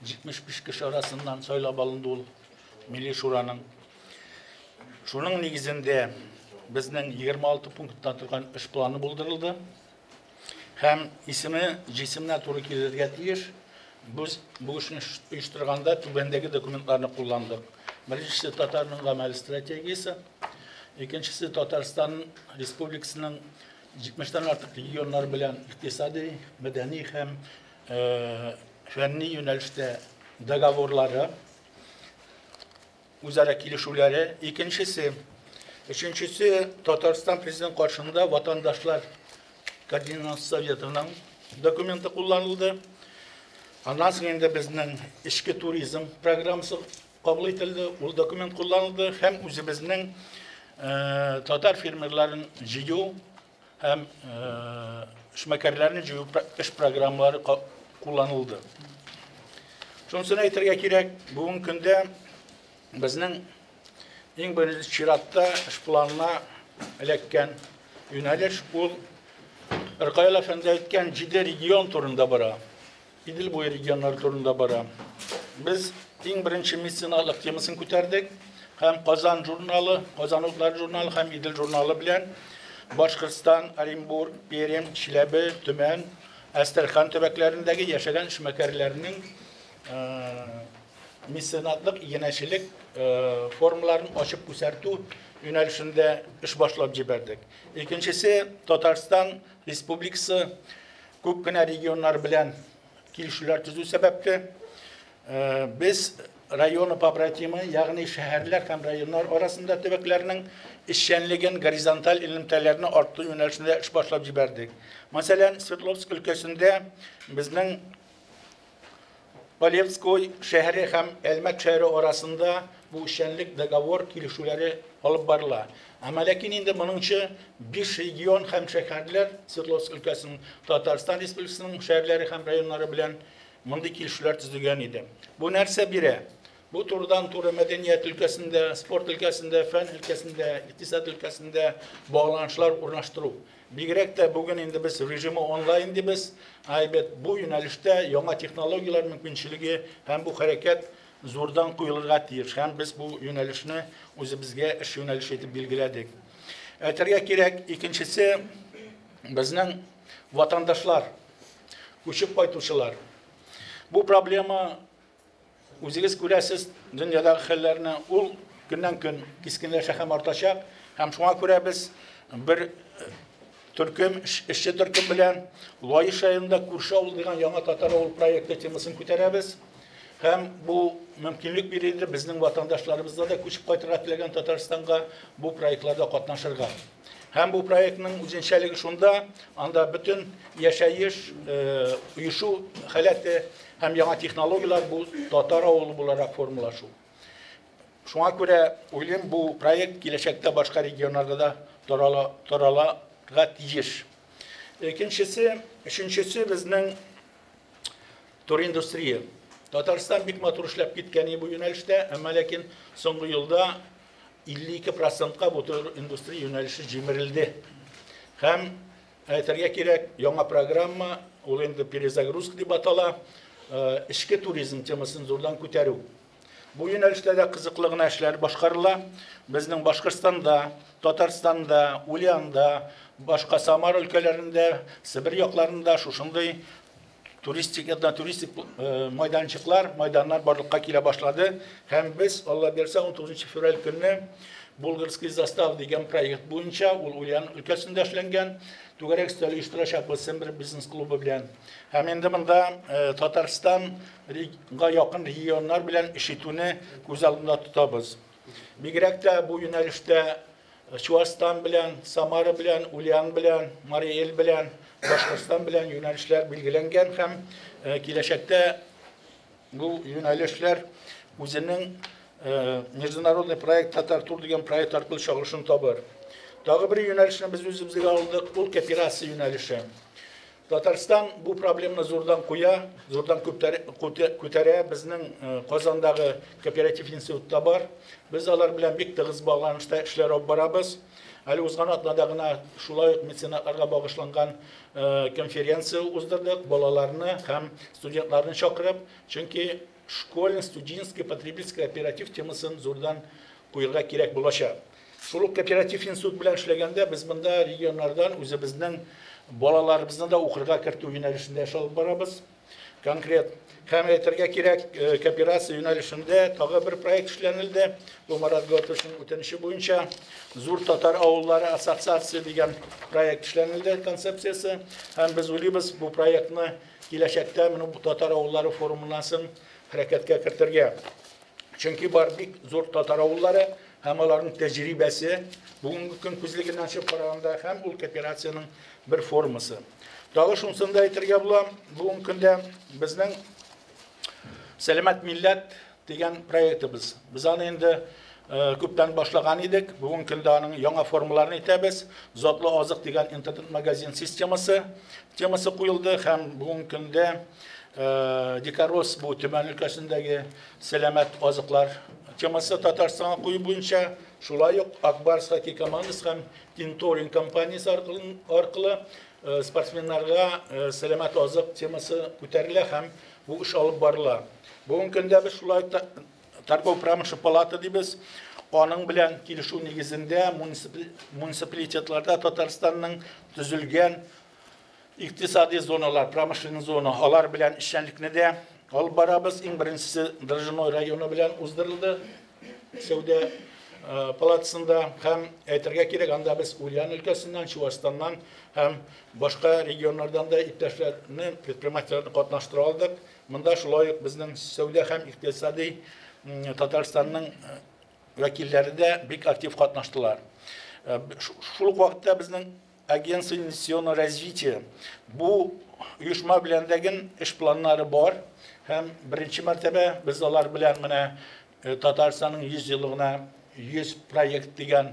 75 кеше арасыннан сайлап алынды ул Милли шураның. Шуның нигезендә безнең 26 пункттан торган эш планы булдырылды. Һәм исеменә туры килергә тиеш. Без бу эшне оештырганда түбәндәге документларны кулландык. Беренчесе татарның гамәл стратегиясе, икенчесе Татарстан Республикасының 70-тан артык регионнар белән икътисади, мәдәни һәм фәнни юнәлештә договорлары, үзара килешүләре, Üçüncüsü Татарстан президент каршында ватандашлар координация советының документы кулланылды. Аннан соң инде безнең ички туризм программасы кабул ителде, ул документ кулланылды һәм үзебезнең татар фермерларын җыю һәм эшмәкәрләрне җыю эш программалары кулланылды. Шунысын әйтергә кирәк, бүген көндә безнең иң беренче чиратта эш планына эләккән юнәлеш ул Ркайл әфәнде әйткән 7 регион турында бара. Идел буе регионнар турында бара. Без иң беренче миссионерлык темасын күтәрдек һәм Казан журналы, Казан утлар журналы һәм Идел журналы белән Башкортстан, Оренбург, Пермь, Чиләбе, Төмән, Әстерхан төбәкләрендәге яшәгән эшмәкәрләрнең миссионатлык, янәшелек формаларын ачып күрсәтү юнәлешендә эш башлап җибәрдек. Икенчесе Татарстан Республикасы күп кенә регионнар белән килешүләр төзү сәбәпле без районы побратимы, ягъни шәһәрләр һәм районнар арасында төбәкләрнең эшчәнлеген горизонталь элемтәләрне арту юнәлешендә эш башлап җибәрдек. Мәсәлән, Свердловск өлкәсендә безнең Полевской шәһәре һәм Әлмәт шәһәре арасында бу эшчәнлек договор килешүләре алып барыла. Әмма ләкин инде моныңчы 5 регион һәм шәһәрләр Свердловск өлкәсенең Татарстан Республикасының шәһәрләре һәм районнары белән мондый килешүләр төзелгән иде. Бу нәрсә бирә? Бу турыдан-туры мәдәният өлкәсендә, спорт өлкәсендә, фән өлкәсендә, икътисад өлкәсендә багланышлар урнаштыру. Бигрәк тә бүген инде без режимы онлайн дибез. Айбет бу юнәлештә яңа технологиялар мөмкинчелеге һәм бу хәрәкәт зурдан куелырга тиеш. Һәм без бу юнәлешне үзебезгә эш юнәлеше итеп билгеләдек. Әйтергә кирәк, икенчесе безнең ватандашлар, күчеп кайтучылар. Bu problema үзегез күрәсез, дөньядагы хәлләрне ул көннән-көн кискенләшә һәм артачак. Һәм шуңа күрә без бер төркем, эшче төркем белән Лаиш районында күрше авыл дигән яңа татар авыл проекты темасын күтәрәбез. Һәм бу мөмкинлек бирде безнең ватандашларыбызга да күчеп кайтырга теләгән Татарстанга бу проектларда катнашырга. Һәм бу проектның үзенчәлеге шунда, анда бөтен яшәеш, уйышу халәте һәм яңа технологиялар бу татар авылы буларак формалашу. Шуңа күрә уйлыйм, бу проект киләчәктә башка регионнарда да таралырга тиеш. Өченчесе безнең туриндустрия. Татарстан бик матур эшләп киткән бу юнәлештә, әмма ләкин соңгы елда 52%-ка бу индустрия юнәлеше җимерелде. Һәм әйтергә кирәк, яңа программа, ул инде перезагрузка дип атала, эчке туризм темасын зурдан күтәрү. Бу юнәлештә дә кызыклы гына эшләр башкарыла. Безнең Башкортстанда, Татарстанда, Ульяндә, башка Самар өлкәләрендә, Сибир якларында шушындый туристик майданнар барлыкка килә башлады. Һәм без, Алла берсә, 19 февраль көнне Булгарский застав дигән проект буенча ул Ульян өлкәсендә эшләнгән түгәрәк стәле оештырачакбыз Сембер бизнес клубы белән. Һәм инде монда Татарстанга якын регионнар белән эшитүне күз алдында тотабыз. Бигрәк тә бу юнәлештә Чуашстан белән, Самара белән, Ульян белән, Мари Эл белән, Башкортстан белән юнәлешләр билгеләнгән һәм киләчәктә бу юнәлешләр үзенең международный проект Татар тур дигән проект аркылы чагылышын табыр. Тагы бер юнәлешне без үзебезгә алдык, ул кооперация юнәлеше. Татарстан бу проблеманы зурдан куя, зурдан күтәрә, безнең Казандагы кооператив институтта бар. Без алар белән бик тыгыз багланышта эшләр алып барабыз. Әле узган атнада гына шулай ук меценатларга багышланган конференция уздырдык, балаларны һәм студентларны чакырып, чөнки школьный, студенческий, потребительский кооператив темасын зурдан куярга кирәк булачак. Шул кооператив институт белән эшләгәндә без монда регионнардан үзебезнең балаларыбызны да укырга кертү юнәлешендә эш алып барабыз. Конкрет һәм әйтергә кирәк, кооперация юнәлешендә тагы бер проект эшләнелде. Бу Марат Гатышның үтенеше буенча Зур татар авыллары ассоциация дигән проект эшләнелде концепциясе. Һәм без уйлыйбыз, бу проектны киләчәктә менә бу татар авыллары форумыннан соң хәрәкәткә кертергә. Чөнки бар бик зур татар авыллары һәм аларның тәҗрибәсе бүгенге көн күзлегеннән чыгып караганда һәм ул кооперациянең бер формасы. Тагы шунысын да әйтергә була, бүгенге көндә безнең Сәламәт милләт дигән проектыбыз. Без аны инде күптән башлаган идек. Бүгенге көндә аның яңа формаларын итәбез. Затлы азык дигән интернет-магазин системасы куелды һәм бүгенге көндә Дикарос бу Төмән өлкәсендәге сәламәт азыклар темасы Татарстанга кую буенча, шулай ук Акбарс хоккей командасы һәм Тинторин компаниясе аркылы спортсменнарга сәламәт азык темасы күтәрелә һәм бу эш алып барыла. Бүгенге көндә без шулай торгово-промышль палата дибез. Аның белән килешү нигезендә муниципалитетларда Татарстанның төзелгән икътисади зоналар, промышленный зона, алар белән эшчәнлекне дә алып барабыз. Иң беренчесе Дрожжиной районы белән уздырылды. Сәүдә палатасында һәм әйтергә кирәк, анда без Ульян өлкәсеннән, Чуашстаннан һәм башка регионнардан да иптәшләрне, предпринимательләрне катнаштыра алдык. Монда шулай ук безнең сәүдә һәм икътисади Татарстанның вәкилләре дә бик актив катнаштылар. Шул ук вакытта безнең Агентство инвестиционного развития бу оешма белән дәген эш планнары бар һәм беренче мәртәбә без алар белән менә Татарстанның 100 еллыгына 100 проект дигән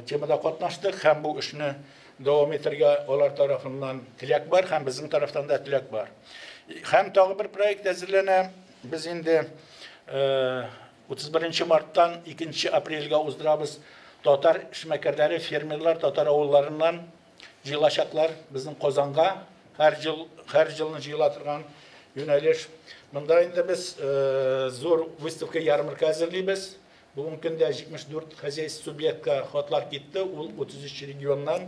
темада катнаштык һәм бу эшне дәвам итәргә алар тарафыннан теләк бар һәм безнең тарафтан да теләк бар. Һәм тагы бер проект әзерләнә. Без инде 31 марттан 2 апрельгә уздырабыз. Татар эшмәкәрләре, фермерлар татар авылларыннан җыелачаклар безнең Казанга һәр җылны җыела торган юнәлеш. Монда инде без зур выставка ярмарка әзерлибез. Бүгенге көндә 74 хозяйство субъектка хатлар китте, ул 33 регионнан.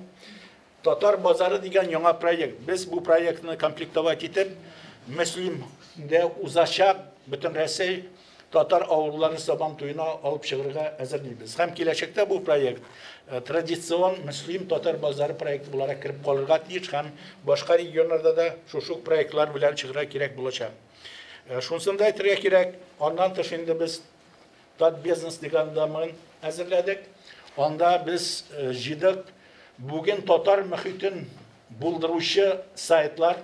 Татар базары дигән яңа проект. Без бу проектны комплектовать итеп, Мөслим узачак бүтін Рәсей татар авыллары сабан туйына алып чыгырга әзерлибез. Һәм киләчәктә бу проект традицион мөслим татар базары проекты буларак кирип калырга тиеш һәм башка регионнарда да шушы проектлар белән чыгырга кирәк булачак. Шунсын да әйтергә кирәк, аннан тыш инде без тат бизнес дигән дамын әзерләдек. Анда без җыйдык бүген татар мөхитен булдыручы сайтлар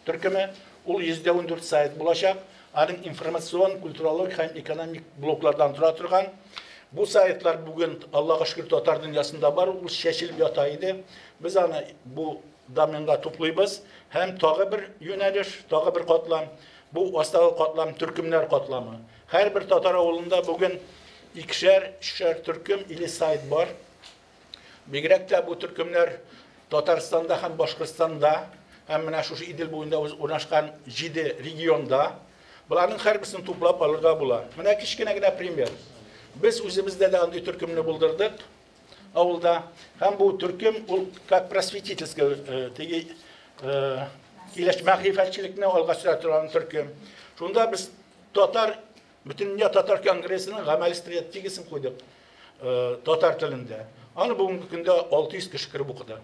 төркеме, ул 114 сайт булачак. Аның информацион, культуралык һәм экономик блоклардан тора торган. Бу сайтлар бүген Аллаһка шөкер татар дөньясында бар, ул шәшелеп ята иде. Без аны бу доменга туплыйбыз һәм тагы бер юнәлеш, тагы бер катлам. Бу астагы катлам төркемнәр катламы. Һәрбер татар авылында бүген 2-3 төркем или сайт бар. Бигрәк тә бу төркемнәр Татарстанда һәм Башкортстанда һәм менә шушы Идел буенда урнашкан 7 регионда буларның һәрберсен туплап алырга була. Менә кичкенә генә пример. Без үзебездә дә андый төркемне булдырдык авылда. Һәм бу төркем ул как просветительский теге мәгърифәтчелекне алга сөрә торган төркем. Шунда без татар Bütün Tatar Kongresi'nin gamel stratejisini koyduk Tatar tilinde. Anı bugünkü günde 600 kişi kirip okudu.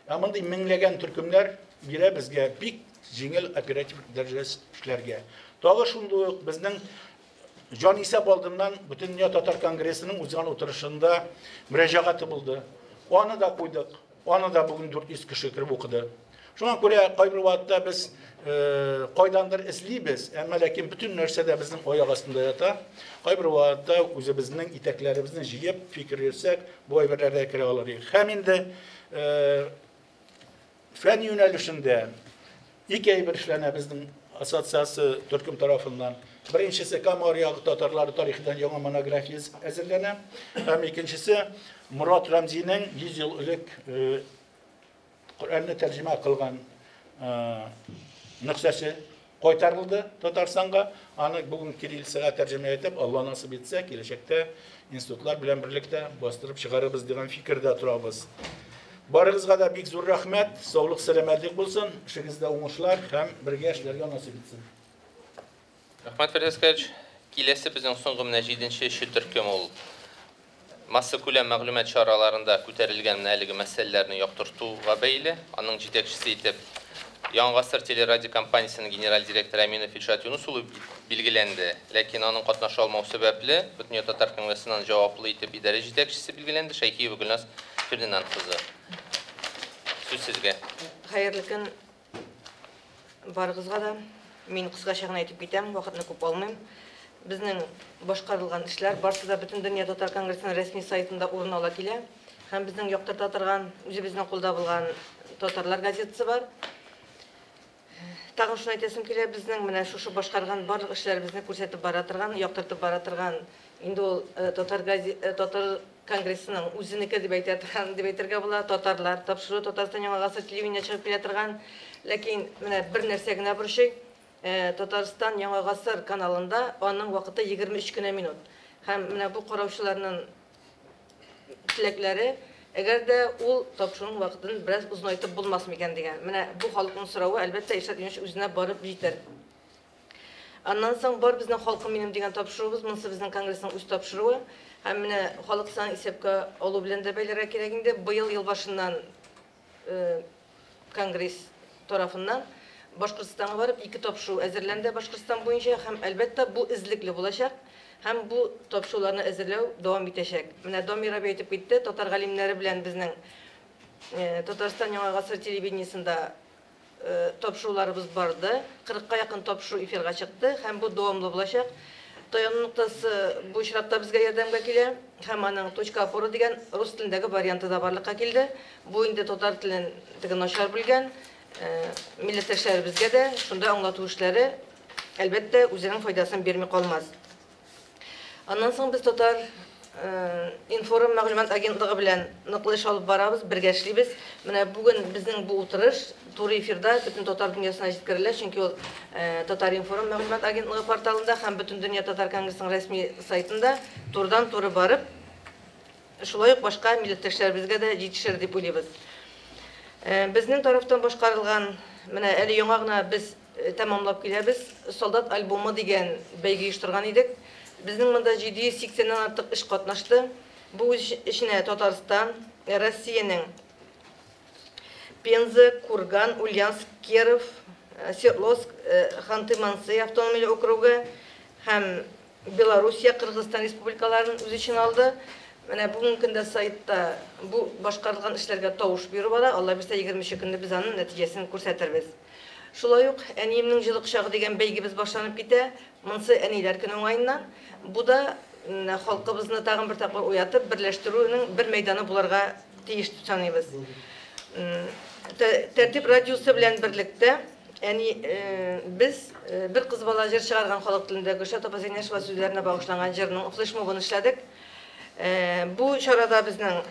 Ama da minglegen türkümler bire bizge bik jingil operatif derecesi işlerge. Tağı şundu bizden Can İsep aldığından bütün Tatar Kongresi'nin uzun oturuşunda müracaatı buldu. Onu da koyduk. Onu da bugün 400 kişi kirip okudu. Şu an buraya kaybır vaatda biz koydandır izleybiz. Ama lakin bütün nörsede bizim oyak aslında yata. Kaybır vaatda özümüzün iteklerimizden jiyip fikir versek bu ayberlerde kire alırız. Hem indi fen yönelişinde ilk ayber işlerine bizim asosyasiyası Türk'üm tarafından birincisi Kamariyağı Tatarları tarihinden yeni monografiyası hazırlanan. Hem ikincisi Murat Ramzi'nin 100 yıllık Kur'an'ı tercüme kılgan nüksesi koytarıldı Tatarstan'a. Anı bugün Kirillisiga tercüme edip Allah nasip etse gelecekte institutlar bilen birlikte bastırıp çıkarırız diyen fikirde turabız. Barınızga da büyük zor rahmet, sağlık selametlik bulsun. İşinizde umuşlar hem birge işlerge nasip etsin. Rahmet Ferdiskevich, kilesi bizim soňky menäjidinçe şu türküm ol. Massa kulem maglumat çaralarında köterilgen nälige meselelerini ýokturtuga beýle, anyň ýetekçisi etip Ýan Gasr teleradio kompaniýasynyň general direktory Aminow Filşat Yunus uly bilgilendi. Lekin anyň gatnaşa almagy sebäpli Bütün Tatar Kongresinden jogaply etip idare ýetekçisi bilgilendi. Şeýkiýew Gülnaz Ferdinand kızı. Söz sizge. Hayırlı gün barğızga da men kıska şagyn aýtyp gitem, wagtyny köp almaým. Bizning boşkarılgan işler barça da bütün Dünya Tatar Kongresi'nin resmi saytında orun ala kile. Hem bizning ýoktarda turgan, özübizning kolda bulgan Tatarlar gazetesi var. Tagın şunu aýtasym kile, bizning mena şuşu boşkargan barlyk işlerimizni körsetip baraturgan, ýoktartyp baraturgan indi ol Tatar Kongresi'nin özüniki dip aýterge bolar. Tatarlar tapşyryp Tatarstan ýa Gasr telewizionuna çykyp keleturgan. Lekin mena bir nerse gene bir şey. Tatarstan Ýa Gasr kanalında onun vakitte 23 güne minut. Hem bu qarawçylaryň tilekleri eger de ol tapşyryň vakitin biraz uzunaytyp bulmasmy eken degen. Bu halkyň sorawy elbetde Eşat Ýunus özüne barıp ýeter. Andan soň bar bizning halkym menim degen tapşyrygymyz, munsy bizning kongresiň üst tapşyrygy. Hem halyk sany isepke olup bilen de beýlere kereginde ýyl ýylbaşyndan kongres tarapyndan Başkırstan'a varıp 2 topşu ezirlendi Başkırstan boyunca hem elbette bu izlikli bulacak hem bu topşularını ezirlew devam etecek. Mene Domira beytip gitti. Tatar galimleri bilen bizning Tatarstan Ýa Gasr telewizionyasynda topşularybız bardy. 40'a yakın topşu efirge çykdy hem bu dowamly bulacak. Dayan noktası bu işratda bizge ýardamga kile. Hem anyň .aporo degen rus tilindägi varianty da barlykka keldi. Bu indi tatar tilini naşar bilgen. Milletleşler bizge de şunda anlatуу işleri elbette özünün faydasyny bermey kalmaz. Ondan soň biz Tatar Inform Maglumat Agentligi bilen nyklyş alyp barabız, birge işleybiz. Mene bugün bizning bu oturuş tory efirde bütün Tatar dünýasyna ýetkirilýär, çünki ol Tatar Inform Maglumat Agentligi portalynda hem bütün Dünya Tatar Kongresining resmi saytynda tordan tory barıp şulaýyk başga milletleşler bizge de ýetişir dip öýleýbiz. Bizning taraftan boşkarılgan, mene eli ýoňagna biz tamamlap киләбез. Солдат альбомы дигән бәйге оештырган идек. Безнең монда 780-нән артык эш катнашты. Бу эшенә Татарстан, Россиянең Пенза, Курган, Ульяновск, Киров, Свердловск, Ханты-Мансийск автономияле округы һәм Белоруссия, Кыргызстан республикаларын үз иченә алды. Менә бүгенге көндә сайтта бу башкарылган эшләргә тавыш бирү бара. Алла бирсә 20 көндә без аның нәтиҗәсен күрсәтербез. Шулай ук әниемнең җылы кочагы дигән бәйгебез башланып китә. Монсы әниләр көне уңаеннан. Бу да халкыбызны тагын бер тапкыр уятып, берләштерүнең бер мәйданы буларга тиеш дип саныйбыз. Тәртип радиосы белән берлектә biz bir kız bala jыр чыгарган халык телендә Гөлшат апа Зәйнәшева сүзләренә багышланган җырның флешмобын эшләдек. Бу чарада безнең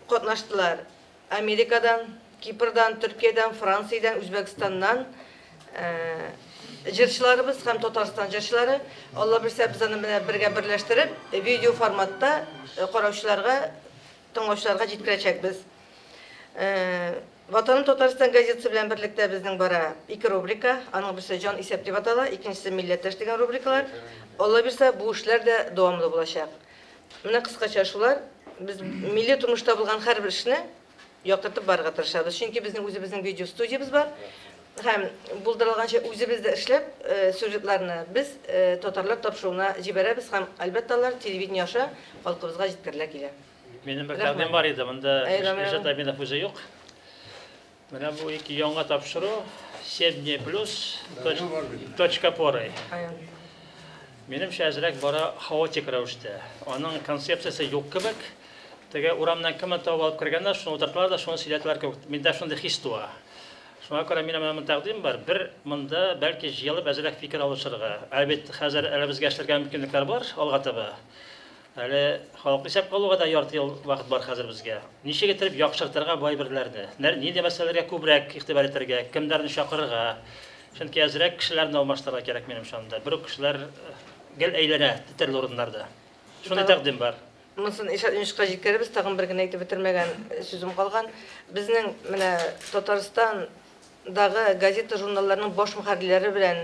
катнаштылар Америкадан, Кипрдан, Төркиядән, Франциядән, Үзбәкстаннан җырчыларыбыз һәм Татарстан җырчылары. Алла бирсә без аны белән бергә берләштереп, видео форматта караучыларга, тыңлаучыларга җиткерәчәкбез. Ватаным Татарстан газетасы белән берлектә безнең бара 2 рубрика. Аның берсе җан исәп дип атала, икенчесе милләттәш дигән рубрикалар. Алла бирсә бу эшләр дә дәвамлы булачак. Менә кыскача шулар. Без милли тормышта булган һәрбер эшне яктыртып барырга тырышабыз. Чөнки безнең үзебезнең видео студиябыз бар. Һәм булдырылганча үзебездә эшләп, сюжетларны без татарлар тапшыруына җибәрәбез һәм әлбәттә алар телевидение аша халкыбызга җиткерелә килә. Минем бер тәкъдим бар иде, монда Ришат Әминов үзе юк. Менә бу ике яңа тапшыру 7 плюс точка поры. Минемчә әзрәк бара хаотик рәвештә. Аның концепциясе юк кебек. Теге урамнан кем тауып алып кергәндә, шуны утырталар да шуны сөйләтләр кебек. Миндә шундый хис туа. Шуңа күрә минем тәкъдим бар. Бер монда бәлки җыелып әзрәк фикер алышырга. Әлбәттә хәзер әлебезгә эшләргә мөмкинлекләр бар алга таба. Әле халык исәп калуга да ярты ел вакыт бар хәзер безгә. Ничек итеп яхшыртырга бай бирләрне? Нинди мәсьәләләргә күбрәк игътибар итәргә, кемнәрне чакырырга? Чөнки әзрәк кешеләрне алмаштырырга кирәк минем шанда. Бер кешеләр гел әйләнә төрле урыннарда. Шундый тәкъдим бар. Монысын ишкә җиткерәбез, тагын бер генә әйтеп бетермәгән сүзем калган. Безнең менә Татарстандагы газета журналларның баш мөхәррирләре белән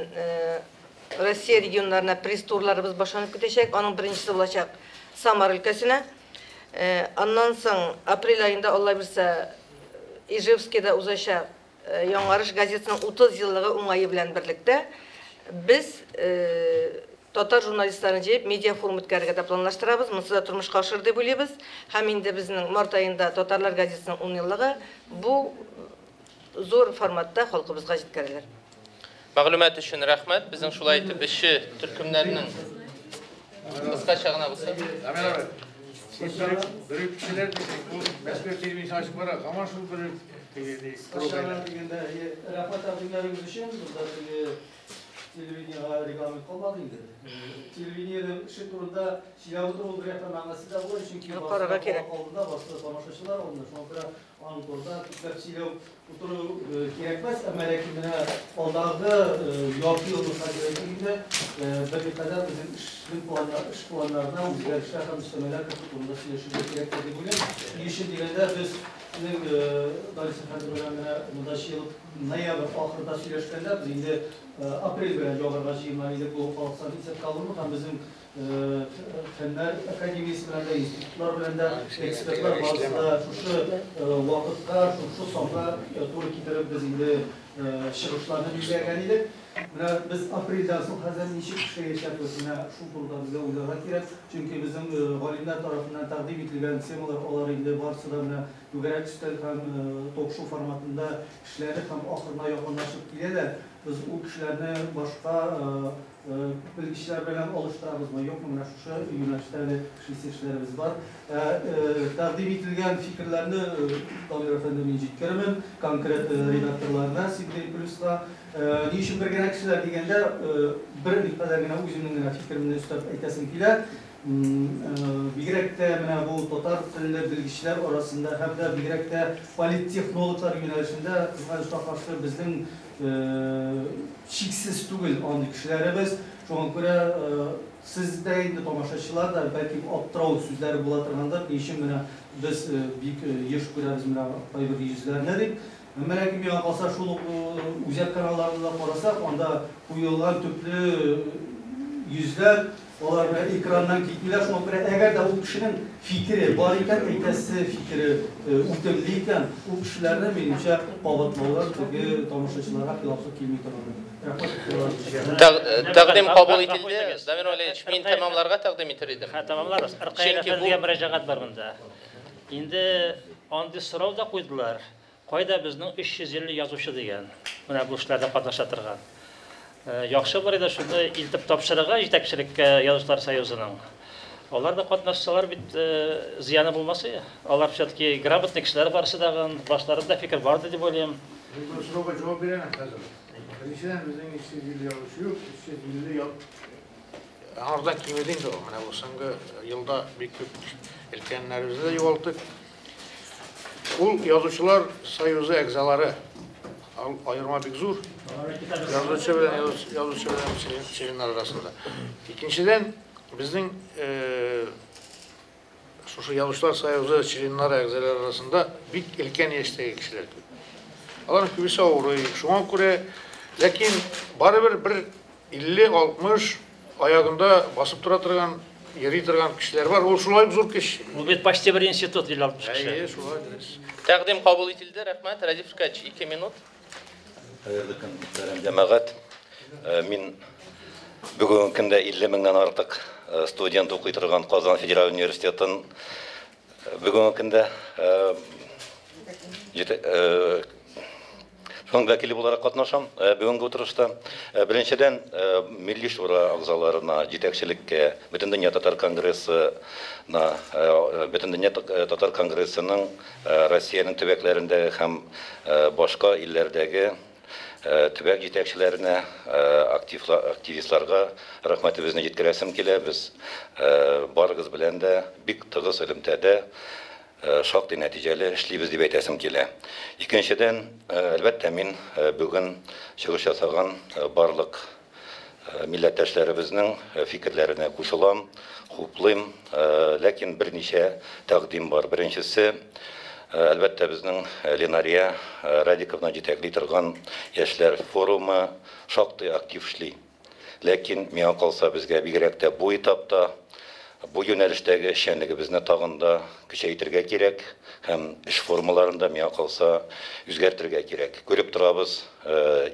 Россия регионнарына пресс турларыбыз башланып китәчәк. Аның беренчесе булачак Самар өлкәсенә. Аннан соң апрель айында Алла бирсә Ижевскида узачак Яңарыш газетасының 30 еллыгы уңае белән берлектә без татар журналистларын җыеп медиа форум үткәрергә дә планлаштырабыз. Монысы да тормышка ашыр дип уйлыйбыз. Һәм инде безнең март айында Татарлар газетасының 10 еллыгы бу зур форматта халкыбызга җиткерелер. Мәгълүмат өчен рәхмәт. Безнең шулай итеп эшче төркемнәрнең кыскача гына булса. Bir kişiler bu Mesbek televizyon açık var. Ama şu bir Rahmet abimlerimiz için burada televizyona reklamı kalmadıydı. Televizyonda şu turda Şilavut'un olduğu reklamı da var çünkü altında başka tamaşaçılar olmuş. Sonra Ankara'da küçük Şilav oturup gerekmez. Amerika'da aldığı yaptığı muhabbetinde bir kadar bizim iş planlarına uzlaşışlar hem istemeler kapatılması yaşında gerektiği bugün. İşin dilinde biz Darısı Federasyonuna mudaşil noyabr ahırda söyleşkəndə biz indi aprel bilan Joğarğa jiyinlarıyla bu halksan isət qalırmıq. Hem bizim Fənlər Akademiyası bilan da institutlar bilan da ekspertlar bazıda şu vaqtda, şu sonda to'g'ri keltirib biz indi шығышlarını bildirgan edik. Biz apreldan so'ng hozir nechta ishga yetishamiz, shu turda bizga o'ylarga kerak. Chunki bizim g'olimlar tomonidan taqdim etilgan temalar ular endi barsida yugarak ustal ham talk-show formatida ishlari ham oxirina yaqinlashib keladi. Biz u kishilarni boshqa bilgichlar bilan olishtiramizmi yo'qmi, mana shu yo'nalishdagi ishlarimiz bor. Taqdim etilgan fikrlarni Domir efendimga yetkaziraman, konkret redaktorlarga, Sidney Plusga Nişin bir gene kişiler degende bir kadargina o'zimning fikrimni ustab aytasim keladi. Bigrekte bu tatar tilli bilgiçiler arasında hem de bigrekte polittexnologlar yönelişinde karşı bizning cheksiz tugul andi kishilarimiz. Şoňa görä sizde indi tomaşaçılar da belki optraw sözleri bola turganda nişin biz büyük yeş görämiz mena Ayber yüzlerine dip. Мәләки миңа калса шул үзәк каналларында карасак, анда куелган төпле йөзләп алар экраннан китмиләр, шуңа күрә әгәр дә ул кешенең фикере бар икән, әйтәсе фикере үтемле икән, ул кешеләрне минемчә кабатлаулар теге тамашачыларга килапсы килми торган. Тәкъдим кабул ителде. Дамир Валерьевич, мин тәмамларга тәкъдим итер идем. Тәмамларыз. Иркай әфәндегә мөрәҗәгать бар монда. Инде андый сорау да куйдылар. Кайда безнең 350 язучы дигән. Менә бу эшләрдә катнаша торган. Яхшы бар иде шуны илтеп тапшырырга җитәкчелеккә Язучылар союзының. Алар да катнашсалар бит зыяны булмас иде. Алар все-таки грамотный кешеләр барсы дагы, башларында фикер бар дип уйлыйм. Bu soruğa cevap veremem hazır. Birinçiden bizden 350 yazışı yok, 350 yıl. Oradan kim edin de o. Hani bu sanki yılda bir köp ilkenlerimizi de yuvaltık. Bu Yazıcılar Soyuzu egzaları ayırma bir zor. Yazıcı bilen çevinler arasında. İkinciden bizden şu Yazıcılar Soyuzu çevinler egzaları arasında bir ilken yeşteki kişiler köp. Алар күбесе авырый. Шуңа күрә, ләкин барыбер бер 50-60 аягында басып тора торган, йөри торган кешеләр бар. Ул шулай зур кеш. Ул бит почти бер институт 50-60 кеше. Шулай дөрес. Тәкъдим кабул ителде. Рәхмәт. Радиф Ткач 2 минут. Хәерле көн, мөхтәрәм җәмәгать. Мин бүген көндә 50 меңнән артык студент укый торган Казан Федераль университетын бүген көндә Шуның вәкиле буларак катнашам. Бүгенге утырышта беренчедән Милли шура агзаларына җитәкчелеккә Бөтен дөнья татар конгрессына, Бөтен дөнья татар конгрессының Россиянең төбәкләрендәге һәм башка илләрдәге төбәк җитәкчеләренә, активистларга рәхмәтебезне җиткерәсем килә. Без барыгыз белән дә бик тыгыз элемтәдә шактый нәтиҗәле эшлибез дип әйтәсем килә. Икенчедән, әлбәттә мин бүген чыгыш ясаган барлык милләттәшләребезнең фикерләренә кушылам, хуплыйм, ләкин берничә тәкъдим бар. Беренчесе, әлбәттә безнең Ленария Радиковна җитәкли торган яшьләр форумы шактый актив эшли. Ләкин миңа калса безгә бигрәк тә бу этапта бу юнәлештәге эшчәнлегебезне тагын да көчәйтергә кирәк һәм эш формаларында миңа калса үзгәртергә кирәк. Күреп торабыз,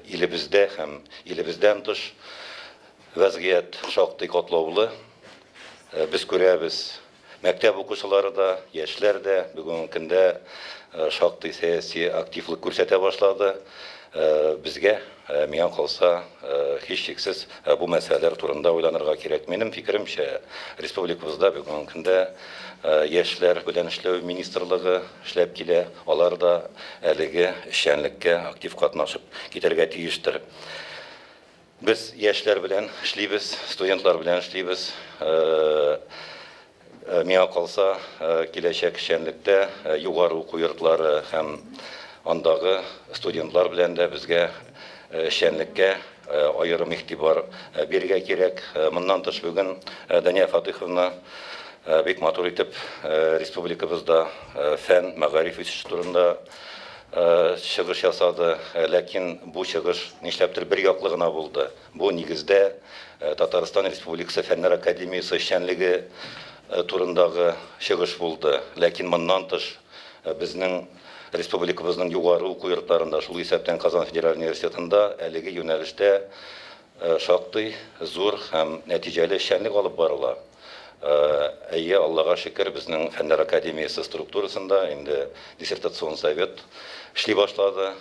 илебездә һәм илебездән тыш вазгыять шактый катлаулы. Без күрәбез, мәктәп укучылары да, яшьләр дә бүген көндә шактый сәяси активлык күрсәтә башлады. Безгә миңа калса һичшиксез бу мәсьәләләр турында уйланырга кирәк. Минем фикеремчә, республикабызда бүген көндә яшьләр белән эшләү министрлыгы эшләп килә. Алар да әлеге эшчәнлеккә актив катнашып китәргә тиештер. Без яшьләр белән эшлибез, студентлар белән эшлибез. Миңа калса киләчәк эшчәнлектә югары уку йортлары һәм андагы студентлар белән дә безгә эшчәнлеккә аерым игътибар бирергә кирәк. Моннан тыш бүген Дания Фатыйховна бик матур итеп республикабызда фән, мәгариф үсеше турында чыгыш ясады. Ләкин бу чыгыш нишләптер бер яклы гына булды. Бу нигездә Татарстан Республикасы Фәннәр академиясе эшчәнлеге турындагы чыгыш булды. Ләкин моннан тыш безнең республикабызның югары уку йортларында, шул исәптән Казан Федераль университетында әлеге юнәлештә шактый зур һәм нәтиҗәле эшчәнлек алып барыла. Әйе, Аллага шөкер, безнең Фәннәр академиясе структурасында инде диссертацион совет эшли башлады.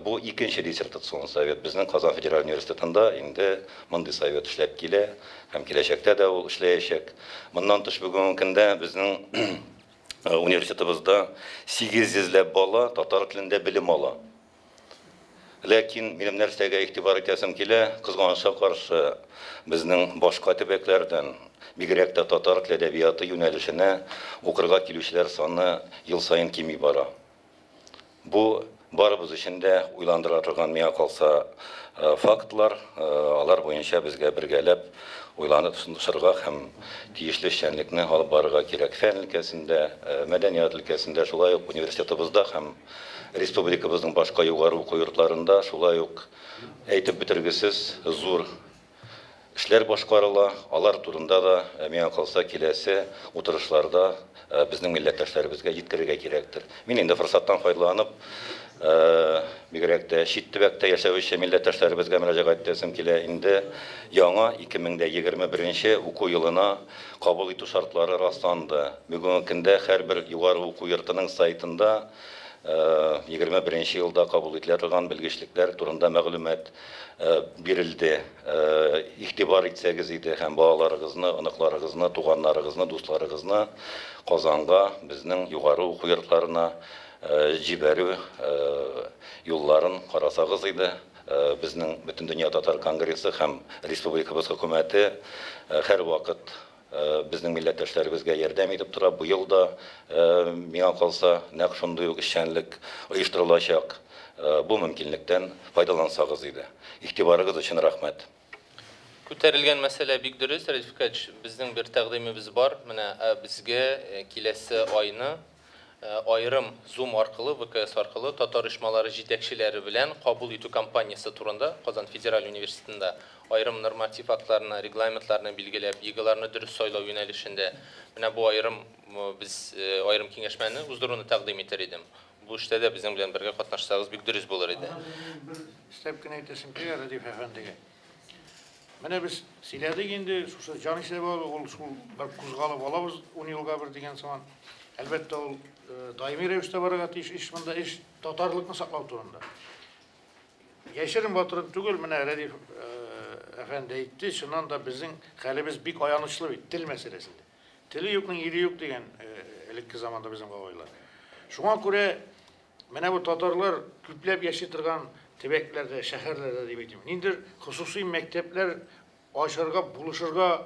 Бу икенче диссертацион совет. Безнең Казан Федераль университетында инде мондый совет эшләп килә һәм киләчәктә дә ул эшләячәк. Моннан тыш бүген көндә безнең университетыбызда 800 бала татар телендә белем ала. Ләкин минем нәрсәгә игътибар итәсем килә, кызганычка каршы безнең башка төбәкләрдән бигрәк тә татар тел әдәбияты юнәлешенә укырга килүчеләр саны ел сайын кими бара. Бу барыбыз өчен дә уйландыра торган миңа калса фактлар, алар буенча безгә бергәләп ойланып түсіндірге һәм тиешле эшчәнлекне алып барырга кирәк. Фән өлкәсендә, мәдәният өлкәсендә, шулай ук университетыбызда һәм республикабызның башка югары уку йортларында шулай ук әйтеп бетергесез зур эшләр башкарыла. Алар турында да миңа калса киләсе утырышларда безнең милләттәшләребезгә җиткерергә кирәктер. Мин инде форсаттан файдаланып, бигрәк тә чит төбәктә яшәүче милләттәшләребезгә мөрәҗәгать итәсем килә. Инде яңа 2021 уку елына кабул итү шартлары расланды. Бүгенге көндә һәрбер югары уку йортының сайтында 21 елда кабул ителә торган белгечлекләр турында мәгълүмат бирелде. Игътибар итсәгез иде һәм балаларыгызны, оныкларыгызны, туганнарыгызны, дусларыгызны Казанга, безнең югары уку йортларына җибәрү юлларын карасагыз иде. Безнең Бөтен дөнья татар конгрессы һәм республикабыз хөкүмәте һәр вакыт безнең милләттәшләребезгә ярдәм итеп тора. Бу елда миңа калса нәкъ шундый ук эшчәнлек оештырылачак. Бу мөмкинлектән файдалансагыз иде. Игътибарыгыз өчен рәхмәт. Күтәрелгән мәсьәлә бик дөрес, Рәфикәч, безнең бер тәкъдимебез бар. Менә безгә киләсе айны айрым Zoom аркылы, ВКС аркылы татар оешмалары җитәкчеләре белән кабул итү кампаниясе турында Казан Федераль университетында айрым норматив актларны, регламентларны билгеләп, егыларны дөрес сайлау юнәлешендә менә бу айрым без айрым киңәшмәне уздыруны тәкъдим итәр идем. Бу эштә дә безнең белән бергә катнашсагыз бик дөрес булыр иде. Istep kine itesim ki Radif Efendi'ye. Mene biz siledik indi, şu can işe var, ol şu bir kuzgalı balabız 10 yılga bir degen zaman. Elbette ol daimi revişte baragat iş bunda iş tatarlıkını saklav turunda. Yaşarın batırın tügül mene Radif Efendi etti, şundan da bizim halimiz bir ayanışlı bir dil meselesinde. Dili yokun iri yok degen elikki zamanda bizim kavaylar. Şuna göre mene bu tatarlar küplep yaşatırgan tebeklerde, şehirlerde diyeyim. Nindir hususi mektepler aşırıga, buluşurga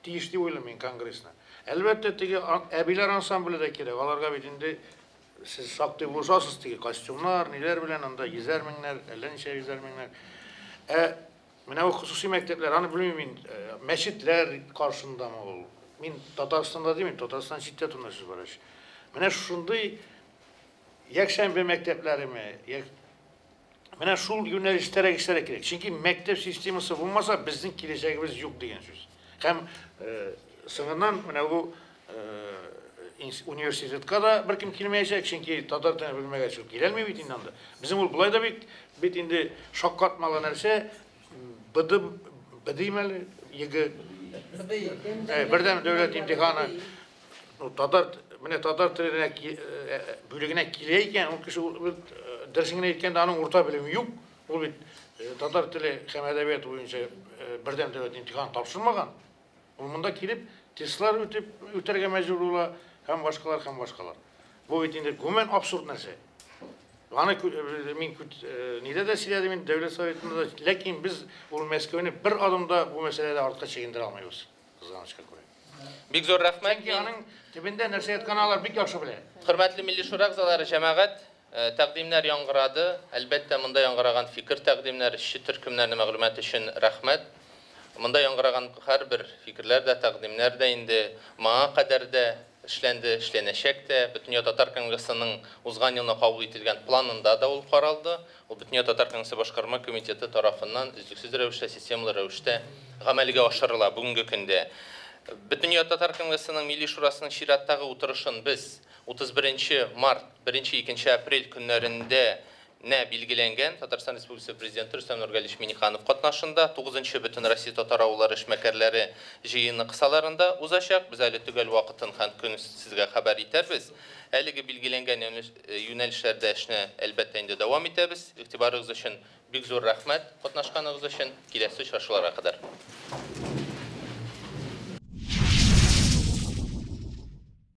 tiyişti oylamayın kongresine. Elbette teki ebiler ansamblı da kerek. Alarga bitinde siz saklı buluşasınız teki kostümler, neler bilen anda gizermenler, elden şey gizermenler. Mene bu hususi mektepler, hani bilmiyorum, meşitler karşısında mı olur? Min Tataristan'da değil mi? Tataristan şiddet olması var. Mene şunday yakşembe mekteplerimi, mene şul yönelişlere işlere gerek. Çünkü mektep sistemi bulmasa bizim geleceğimiz yok diyen söz. Hem sınırdan mene bu üniversitede da bir kim girmeyecek çünkü Tatar dilini bilmeye çok gelmiyor bitinden de. Bizim bu bulay da bitinde şok katmalı nerse bıdımeli yıgı birden devlet imtihanı Tatar mene Tatar diline bölgene kileyken o kişi dersine gitken de onun orta bilimi yok. O bir Tatar dili hem edebiyat boyunca birden devlet imtihan tapşırmagan. Bunda kilip testler öterge mecbur ola hem başkalar. Bu bitinde gümen absürt nese. Hani min nide de siledim devlet sovyetinde de lakin biz bu meskeleni bir adımda bu meselede artka çekindire almayız. Kızganычка koy. Bik zor rahmet. Çünkü onun tibinde nerset kanallar bik yaxşı bile. Hürmetli Milli Şura a'zalары cemaat təqdimlər yanğıradı. Elbette mında yanğıragan fikir təqdimlər, işçi türkümlərini məlumat üçün rəhmət. Mında yanğıragan hər bir fikirlər də, təqdimlər də indi mağa qədər də işlənəşək də, Bütün Dünya Tatar Kongressinin uzğan yılına qabul etilgan planında da ol qaraldı. O Bütün Dünya Tatar Kongressi Başqarma Komiteti tarafından üzdüksüz rəvişdə, sistemli rəvişdə əməliga aşırıla bugünkü gündə. Bütün Dünya Tatar Kongressinin Milli Şurasının şiratdağı oturuşun biz 31 mart, 1-2 aprel günlərində nə bilgilənген Tatarstan Respublikası Prezidenti Rüstəm Nurgaliyev Minixanov qatnaşında 9-cu Bütün Rusiya Tatar Avulları işməkərləri jiyini qısalarında uzlaşaq. Biz əli tügəl vaqıtın xənd günü sizə xəbər itərbiz. Əligi bilgilənген yönəlişlərdə işinə əlbəttə indi davam etəbiz. İqtibarınız üçün big zor rəhmət qatnaşqanınız üçün. Kiləsi şaşılara qədər.